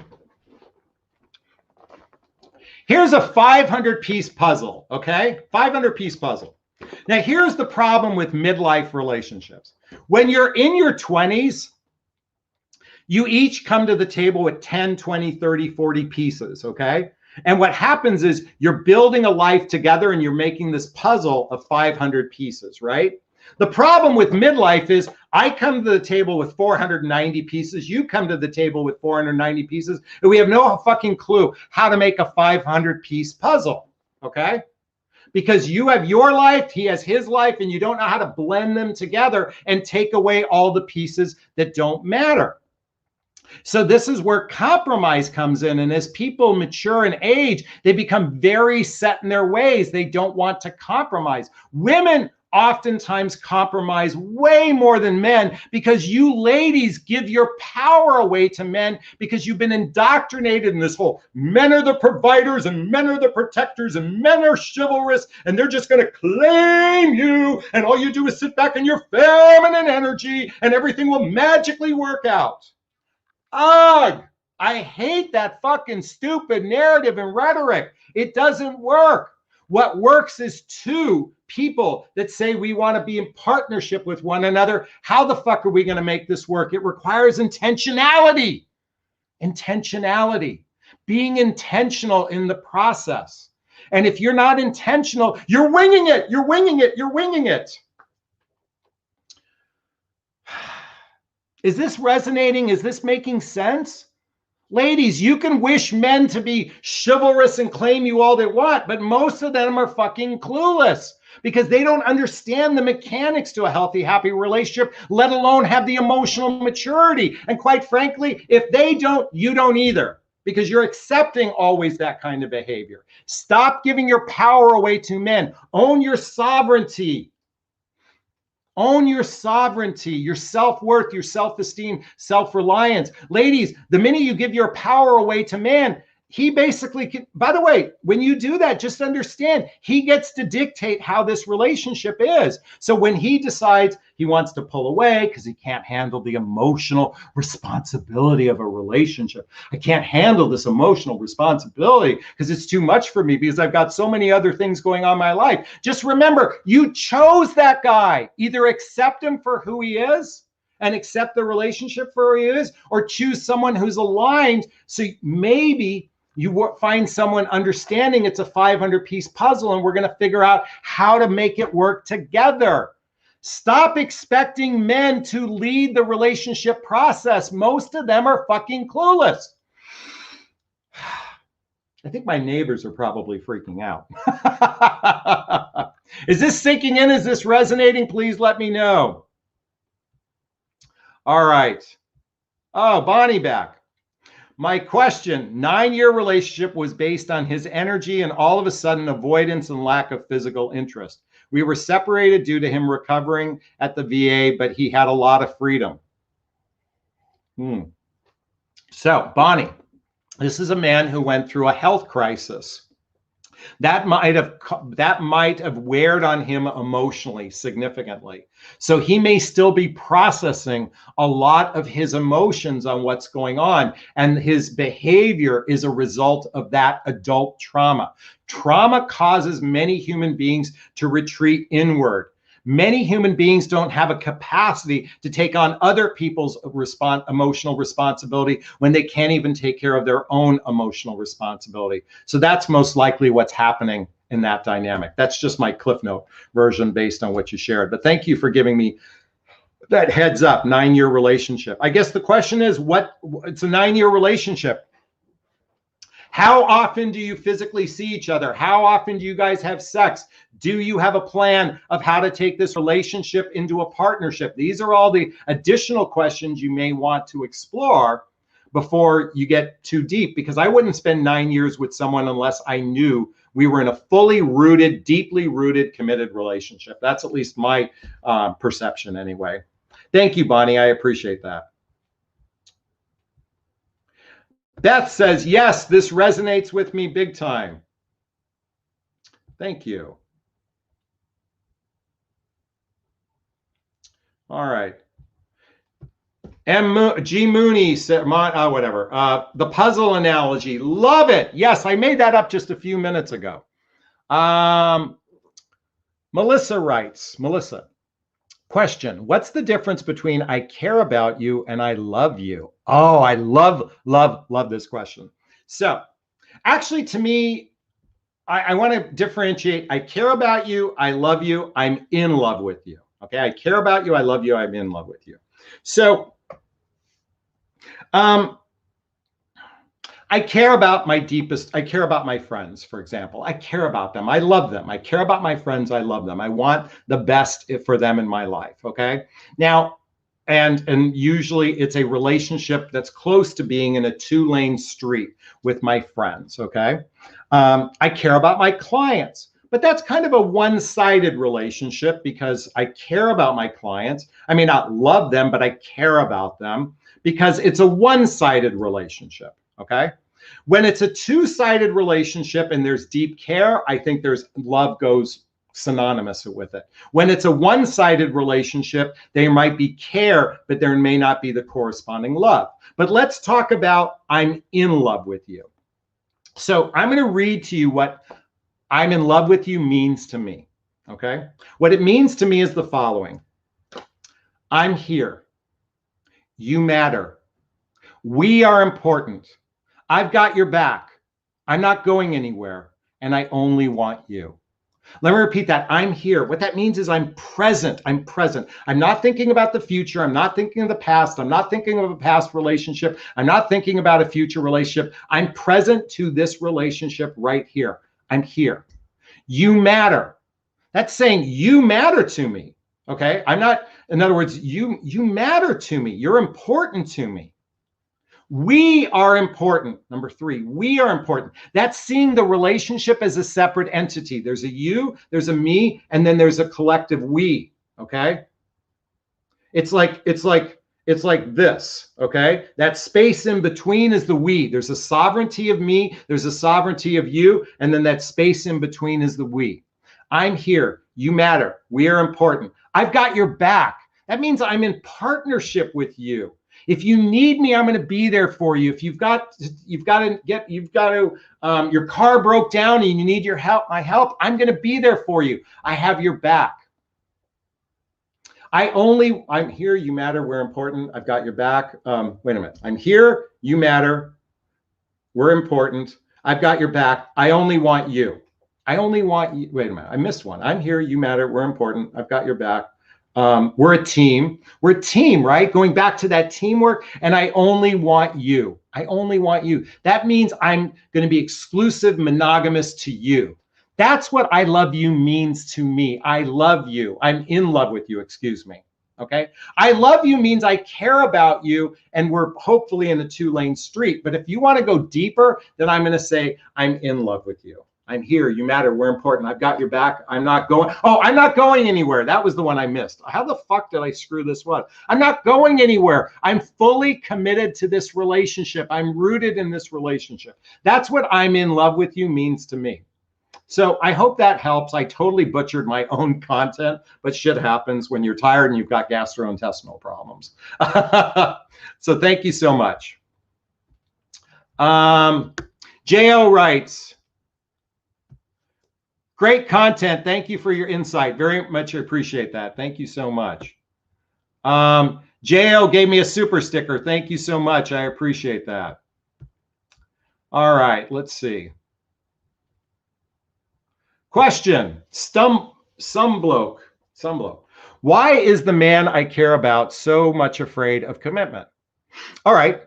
Here's a 500-piece puzzle, okay? 500-piece puzzle. Now, here's the problem with midlife relationships. When you're in your 20s, you each come to the table with 10, 20, 30, 40 pieces, okay? And what happens is you're building a life together and you're making this puzzle of 500 pieces, right? The problem with midlife is I come to the table with 490 pieces, you come to the table with 490 pieces, and we have no fucking clue how to make a 500-piece puzzle, okay? Because you have your life, he has his life, and you don't know how to blend them together and take away all the pieces that don't matter. So this is where compromise comes in. And as people mature and age, they become very set in their ways. They don't want to compromise. Women oftentimes compromise way more than men because you ladies give your power away to men because you've been indoctrinated in this whole men are the providers and men are the protectors and men are chivalrous and they're just going to claim you and all you do is sit back in your feminine energy and everything will magically work out. Ugh, I hate that fucking stupid narrative and rhetoric. It doesn't work. What works is two people that say we want to be in partnership with one another. How the fuck are we going to make this work? It requires intentionality. Intentionality. Being intentional in the process. And if you're not intentional, you're winging it. You're winging it. You're winging it. Is this resonating? Is this making sense? Ladies, you can wish men to be chivalrous and claim you all they want, but most of them are fucking clueless because they don't understand the mechanics to a healthy, happy relationship, let alone have the emotional maturity. And quite frankly, if they don't, you don't either, because you're accepting always that kind of behavior. Stop giving your power away to men. Own your sovereignty. Own your sovereignty, your self-worth, your self-esteem, self-reliance. Ladies, the minute you give your power away to man, he basically can, by the way, when you do that, just understand he gets to dictate how this relationship is. So when he decides he wants to pull away because he can't handle the emotional responsibility of a relationship. I can't handle this emotional responsibility because it's too much for me because I've got so many other things going on in my life. Just remember, you chose that guy. Either accept him for who he is and accept the relationship for who he is, or choose someone who's aligned. So maybe you find someone understanding it's a 500-piece puzzle and we're going to figure out how to make it work together. Stop expecting men to lead the relationship process. Most of them are fucking clueless. I think my neighbors are probably freaking out. Is this sinking in? Is this resonating? Please let me know. All right. Oh, Bonnie back. My question, 9-year relationship was based on his energy and all of a sudden avoidance and lack of physical interest. We were separated due to him recovering at the VA, but he had a lot of freedom. So, Bonnie, this is a man who went through a health crisis. That might have weared on him emotionally significantly. So he may still be processing a lot of his emotions on what's going on. And his behavior is a result of that adult trauma. Trauma causes many human beings to retreat inward. Many human beings don't have a capacity to take on other people's emotional responsibility when they can't even take care of their own emotional responsibility. So that's most likely what's happening in that dynamic. That's just my Cliff Note version based on what you shared. But thank you for giving me that heads up, 9-year relationship. I guess the question is, it's a 9-year relationship. How often do you physically see each other? How often do you guys have sex? Do you have a plan of how to take this relationship into a partnership? These are all the additional questions you may want to explore before you get too deep, because I wouldn't spend 9 years with someone unless I knew we were in a fully rooted, deeply rooted, committed relationship. That's at least my perception anyway. Thank you, Bonnie. I appreciate that. Beth says, yes, this resonates with me big time. Thank you. All right. G. Mooney said, whatever. The puzzle analogy. Love it. Yes, I made that up just a few minutes ago. Melissa writes, Melissa, question, what's the difference between I care about you and I love you? Oh, I love this question. So actually, to me, I want to differentiate. I care about you. I love you. I'm in love with you. Okay. I care about you. I love you. I'm in love with you. So, I care about I care about my friends, for example. I care about them. I love them. I care about my friends. I love them. I want the best for them in my life. Okay. Now, and usually it's a relationship that's close to being in a two-lane street with my friends. Okay. I care about my clients, but that's kind of a one-sided relationship because I care about my clients. I may not love them, but I care about them because it's a one-sided relationship. Okay. When it's a two-sided relationship and there's deep care, I think there's love goes synonymous with it. When it's a one-sided relationship, there might be care, but there may not be the corresponding love. But let's talk about I'm in love with you. So I'm going to read to you what I'm in love with you means to me. Okay. What it means to me is the following. I'm here. You matter. We are important. I've got your back. I'm not going anywhere, and I only want you. Let me repeat that. I'm here. What that means is I'm present. I'm present. I'm not thinking about the future. I'm not thinking of the past. I'm not thinking of a past relationship. I'm not thinking about a future relationship. I'm present to this relationship right here. I'm here. You matter. That's saying you matter to me. Okay. I'm not, in other words, you matter to me. You're important to me. We are important. Number 3, we are important. That's seeing the relationship as a separate entity. There's a you, there's a me, and then there's a collective we. Okay. It's like this. Okay. That space in between is the we. There's a sovereignty of me. There's a sovereignty of you. And then that space in between is the we. I'm here. You matter. We are important. I've got your back. That means I'm in partnership with you. If you need me, I'm going to be there for you. If your car broke down and you need my help, I'm going to be there for you. I have your back. I'm here. You matter. We're important. I've got your back. Wait a minute. I'm here. You matter. We're important. I've got your back. I only want you. I only want you. Wait a minute. I missed one. I'm here. You matter. We're important. I've got your back. We're a team. We're a team, right? Going back to that teamwork. And I only want you. I only want you. That means I'm going to be exclusive, monogamous to you. That's what I love you means to me. I love you. I'm in love with you. Excuse me. Okay. I love you means I care about you and we're hopefully in a two-lane street. But if you want to go deeper, then I'm going to say I'm in love with you. I'm here. You matter. We're important. I've got your back. I'm not going. Oh, I'm not going anywhere. That was the one I missed. How the fuck did I screw this one? I'm not going anywhere. I'm fully committed to this relationship. I'm rooted in this relationship. That's what I'm in love with you means to me. So I hope that helps. I totally butchered my own content, but shit happens when you're tired and you've got gastrointestinal problems. So thank you so much. J.O. writes, great content. Thank you for your insight. Very much appreciate that. Thank you so much. J.O. gave me a super sticker. Thank you so much. I appreciate that. All right, let's see. Question, some bloke. Why is the man I care about so much afraid of commitment? All right,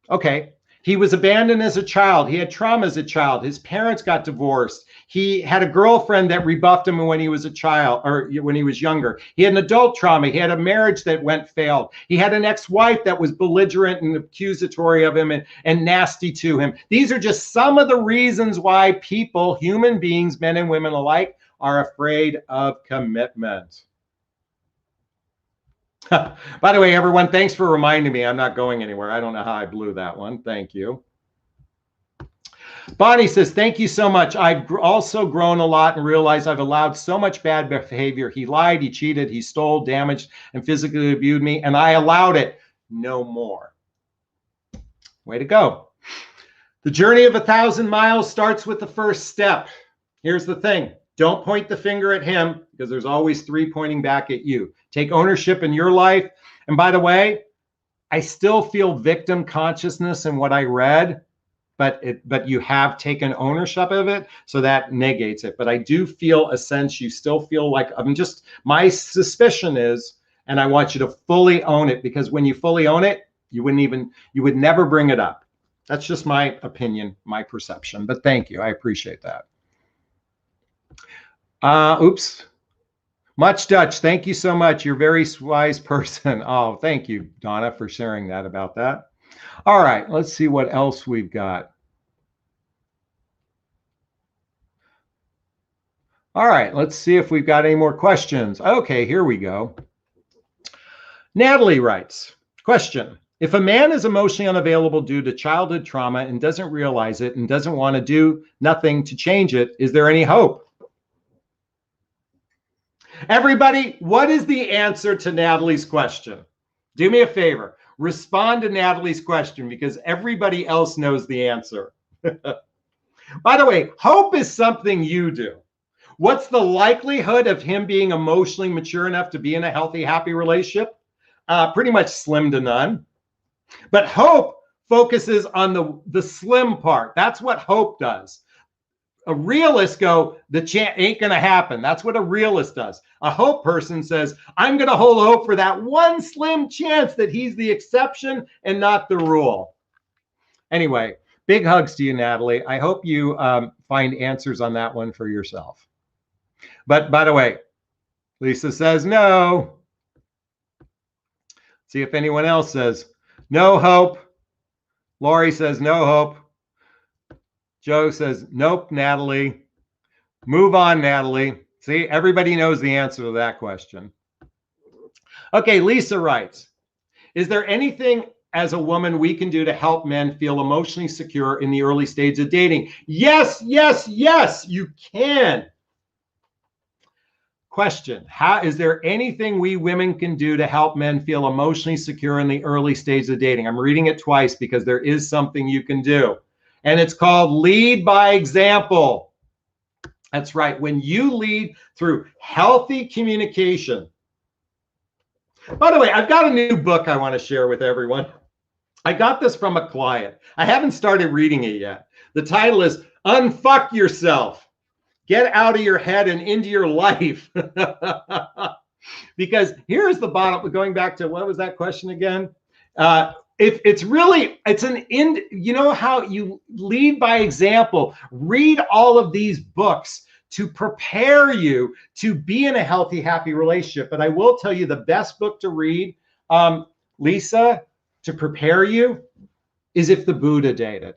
okay. He was abandoned as a child. He had trauma as a child. His parents got divorced. He had a girlfriend that rebuffed him when he was a child or when he was younger. He had an adult trauma. He had a marriage that failed. He had an ex-wife that was belligerent and accusatory of him and nasty to him. These are just some of the reasons why people, human beings, men and women alike, are afraid of commitment. By the way, everyone, thanks for reminding me I'm not going anywhere. I don't know how I blew that one. Thank you. Bonnie says, thank you so much. I've also grown a lot and realized I've allowed so much bad behavior. He lied, he cheated, he stole, damaged, and physically abused me, and I allowed it no more. Way to go. The journey of 1,000 miles starts with the first step. Here's the thing. Don't point the finger at him because there's always three pointing back at you. Take ownership in your life. And by the way, I still feel victim consciousness in what I read, but you have taken ownership of it, so that negates it. But I do feel a sense you still feel like, my suspicion is, and I want you to fully own it, because when you fully own it, you would never bring it up. That's just my opinion, my perception. But thank you. I appreciate that. Oops. Much Dutch. Thank you so much. You're a very wise person. Oh, thank you, Donna, for sharing that about that. All right. Let's see what else we've got. All right. Let's see if we've got any more questions. Okay, here we go. Natalie writes, question. If a man is emotionally unavailable due to childhood trauma and doesn't realize it and doesn't want to do nothing to change it, is there any hope? Everybody, what is the answer to Natalie's question? Do me a favor. Respond to Natalie's question, because everybody else knows the answer. By the way, hope is something you do. What's the likelihood of him being emotionally mature enough to be in a healthy, happy relationship? Pretty much slim to none. But hope focuses on the slim part. That's what hope does. A realist go, the chance ain't going to happen. That's what a realist does. A hope person says, I'm going to hold hope for that one slim chance that he's the exception and not the rule. Anyway, big hugs to you, Natalie. I hope you find answers on that one for yourself. But by the way, Lisa says no. See if anyone else says no hope. Lori says no hope. Joe says, nope, Natalie. Move on, Natalie. See, everybody knows the answer to that question. Okay, Lisa writes, is there anything as a woman we can do to help men feel emotionally secure in the early stage of dating? Yes, yes, yes, you can. Question, is there anything we women can do to help men feel emotionally secure in the early stage of dating? I'm reading it twice because there is something you can do. And it's called lead by example. That's right. When you lead through healthy communication. By the way, I've got a new book I want to share with everyone. I got this from a client. I haven't started reading it yet. The title is Unfuck Yourself. Get out of your head and into your life. Because here's the bottom, going back to, what was that question again? You know how you lead by example. Read all of these books to prepare you to be in a healthy, happy relationship. But I will tell you the best book to read, Lisa, to prepare you is If the Buddha Dated.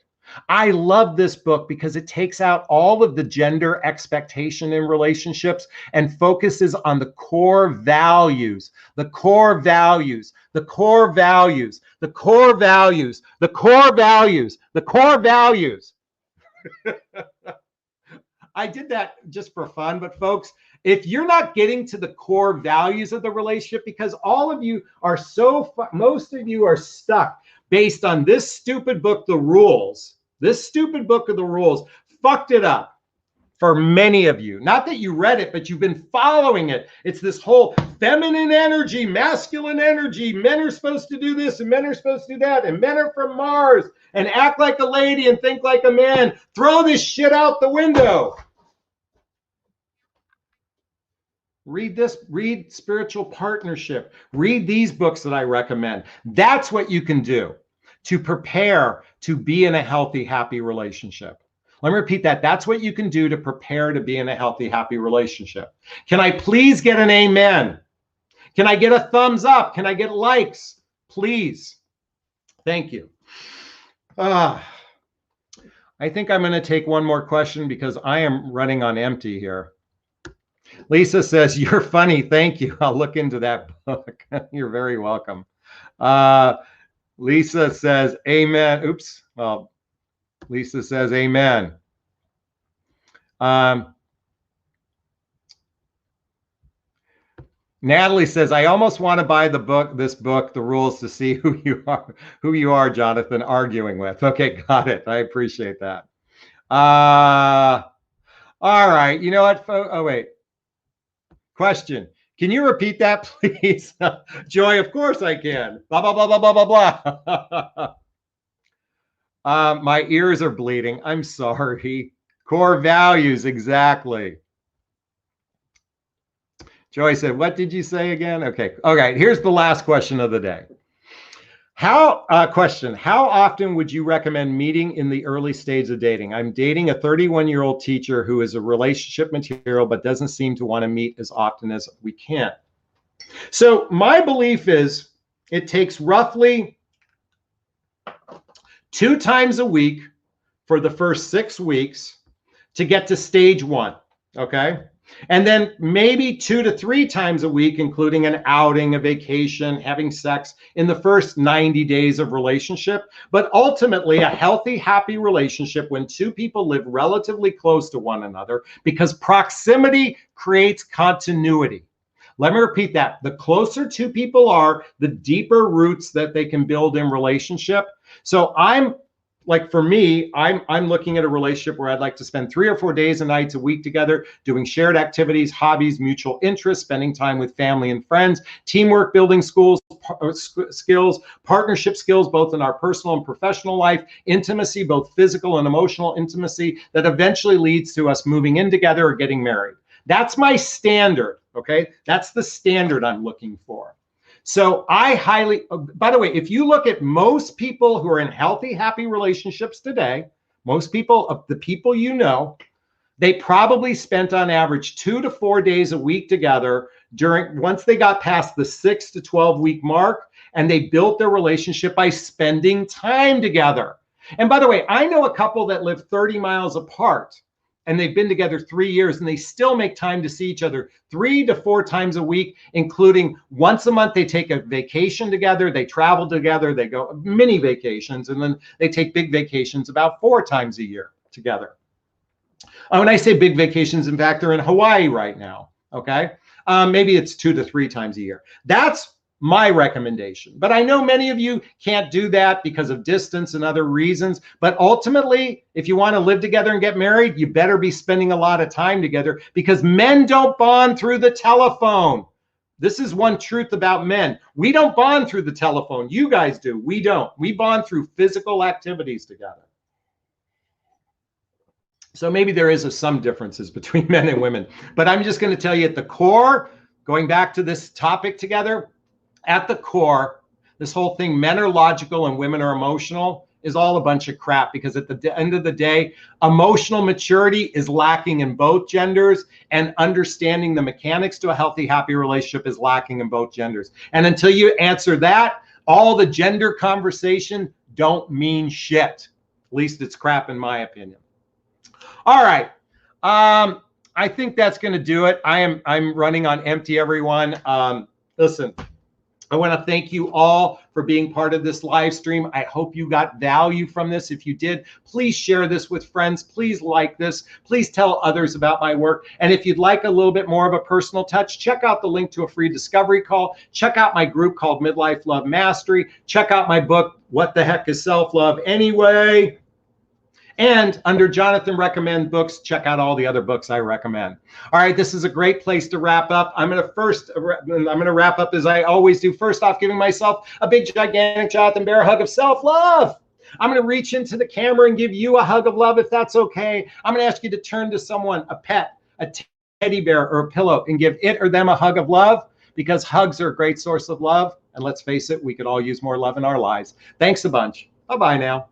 I love this book because it takes out all of the gender expectation in relationships and focuses on the core values, the core values, the core values, the core values, the core values, the core values. I did that just for fun, but folks, if you're not getting to the core values of the relationship, because all of you are most of you are stuck based on this stupid book, The Rules. This stupid book of the rules fucked it up for many of you. Not that you read it, but you've been following it. It's this whole feminine energy, masculine energy. Men are supposed to do this and men are supposed to do that. And men are from Mars and act like a lady and think like a man. Throw this shit out the window. Read this, read Spiritual Partnership. Read these books that I recommend. That's what you can do to prepare to be in a healthy, happy relationship. Let me repeat that. That's what you can do to prepare to be in a healthy, happy relationship. Can I please get an amen? Can I get a thumbs up? Can I get likes? Please. Thank you. I think I'm going to take one more question because I am running on empty here. Lisa says, you're funny. Thank you. I'll look into that book. You're very welcome. Lisa says, amen. Oops. Well, Lisa says, amen. Natalie says, I almost want to buy this book, The Rules, to see who you are, Jonathan, arguing with. Okay, got it. I appreciate that. All right. You know what? Oh, wait. Question. Can you repeat that, please? Joy, of course I can. Blah, blah, blah, blah, blah, blah, blah. My ears are bleeding. I'm sorry. Core values, exactly. Joy said, what did you say again? Okay. All right. Here's the last question of the day. How often would you recommend meeting in the early stage of dating? I'm dating a 31-year-old teacher who is a relationship material, but doesn't seem to want to meet as often as we can. So my belief is it takes roughly 2 times a week for the first 6 weeks to get to stage 1. Okay. And then maybe 2 to 3 times a week, including an outing, a vacation, having sex in the first 90 days of relationship. But ultimately, a healthy, happy relationship when 2 people live relatively close to one another, because proximity creates continuity. Let me repeat that. The closer 2 people are, the deeper roots that they can build in relationship. So for me, I'm looking at a relationship where I'd like to spend 3 or 4 days and nights a week together, doing shared activities, hobbies, mutual interests, spending time with family and friends, teamwork, building skills, partnership skills, both in our personal and professional life, intimacy, both physical and emotional intimacy, that eventually leads to us moving in together or getting married. That's my standard, okay? That's the standard I'm looking for. So by the way, if you look at most people who are in healthy, happy relationships today, most people of the people you know, they probably spent on average 2 to 4 days a week together once they got past the 6 to 12 week mark, and they built their relationship by spending time together. And by the way, I know a couple that live 30 miles apart, and they've been together 3 years, and they still make time to see each other 3 to 4 times a week, including once a month. They take a vacation together, they travel together, they go mini vacations, and then they take big vacations about 4 times a year together. When I say big vacations, in fact, they're in Hawaii right now. Okay. Maybe it's 2 to 3 times a year. That's my recommendation. But I know many of you can't do that because of distance and other reasons. But ultimately, if you want to live together and get married, you better be spending a lot of time together, because men don't bond through the telephone. This is one truth about men. We don't bond through the telephone. You guys do. We don't. We bond through physical activities together. So maybe there is some differences between men and women. But I'm just going to tell you at the core, going back to this topic together, at the core, this whole thing, men are logical and women are emotional, is all a bunch of crap, because at the end of the day, emotional maturity is lacking in both genders, and understanding the mechanics to a healthy, happy relationship is lacking in both genders. And until you answer that, all the gender conversation don't mean shit. At least it's crap in my opinion. All right. I think that's going to do it. I'm running on empty, everyone. Listen, I want to thank you all for being part of this live stream. I hope you got value from this. If you did, please share this with friends. Please like this. Please tell others about my work. And if you'd like a little bit more of a personal touch, check out the link to a free discovery call. Check out my group called Midlife Love Mastery. Check out my book, What the Heck is Self-Love Anyway? And under Jonathan Recommend Books, check out all the other books I recommend. All right, this is a great place to wrap up. I'm going to wrap up as I always do. First off, giving myself a big, gigantic Jonathan Bear hug of self-love. I'm going to reach into the camera and give you a hug of love, if that's okay. I'm going to ask you to turn to someone, a pet, a teddy bear, or a pillow, and give it or them a hug of love, because hugs are a great source of love. And let's face it, we could all use more love in our lives. Thanks a bunch. Bye-bye now.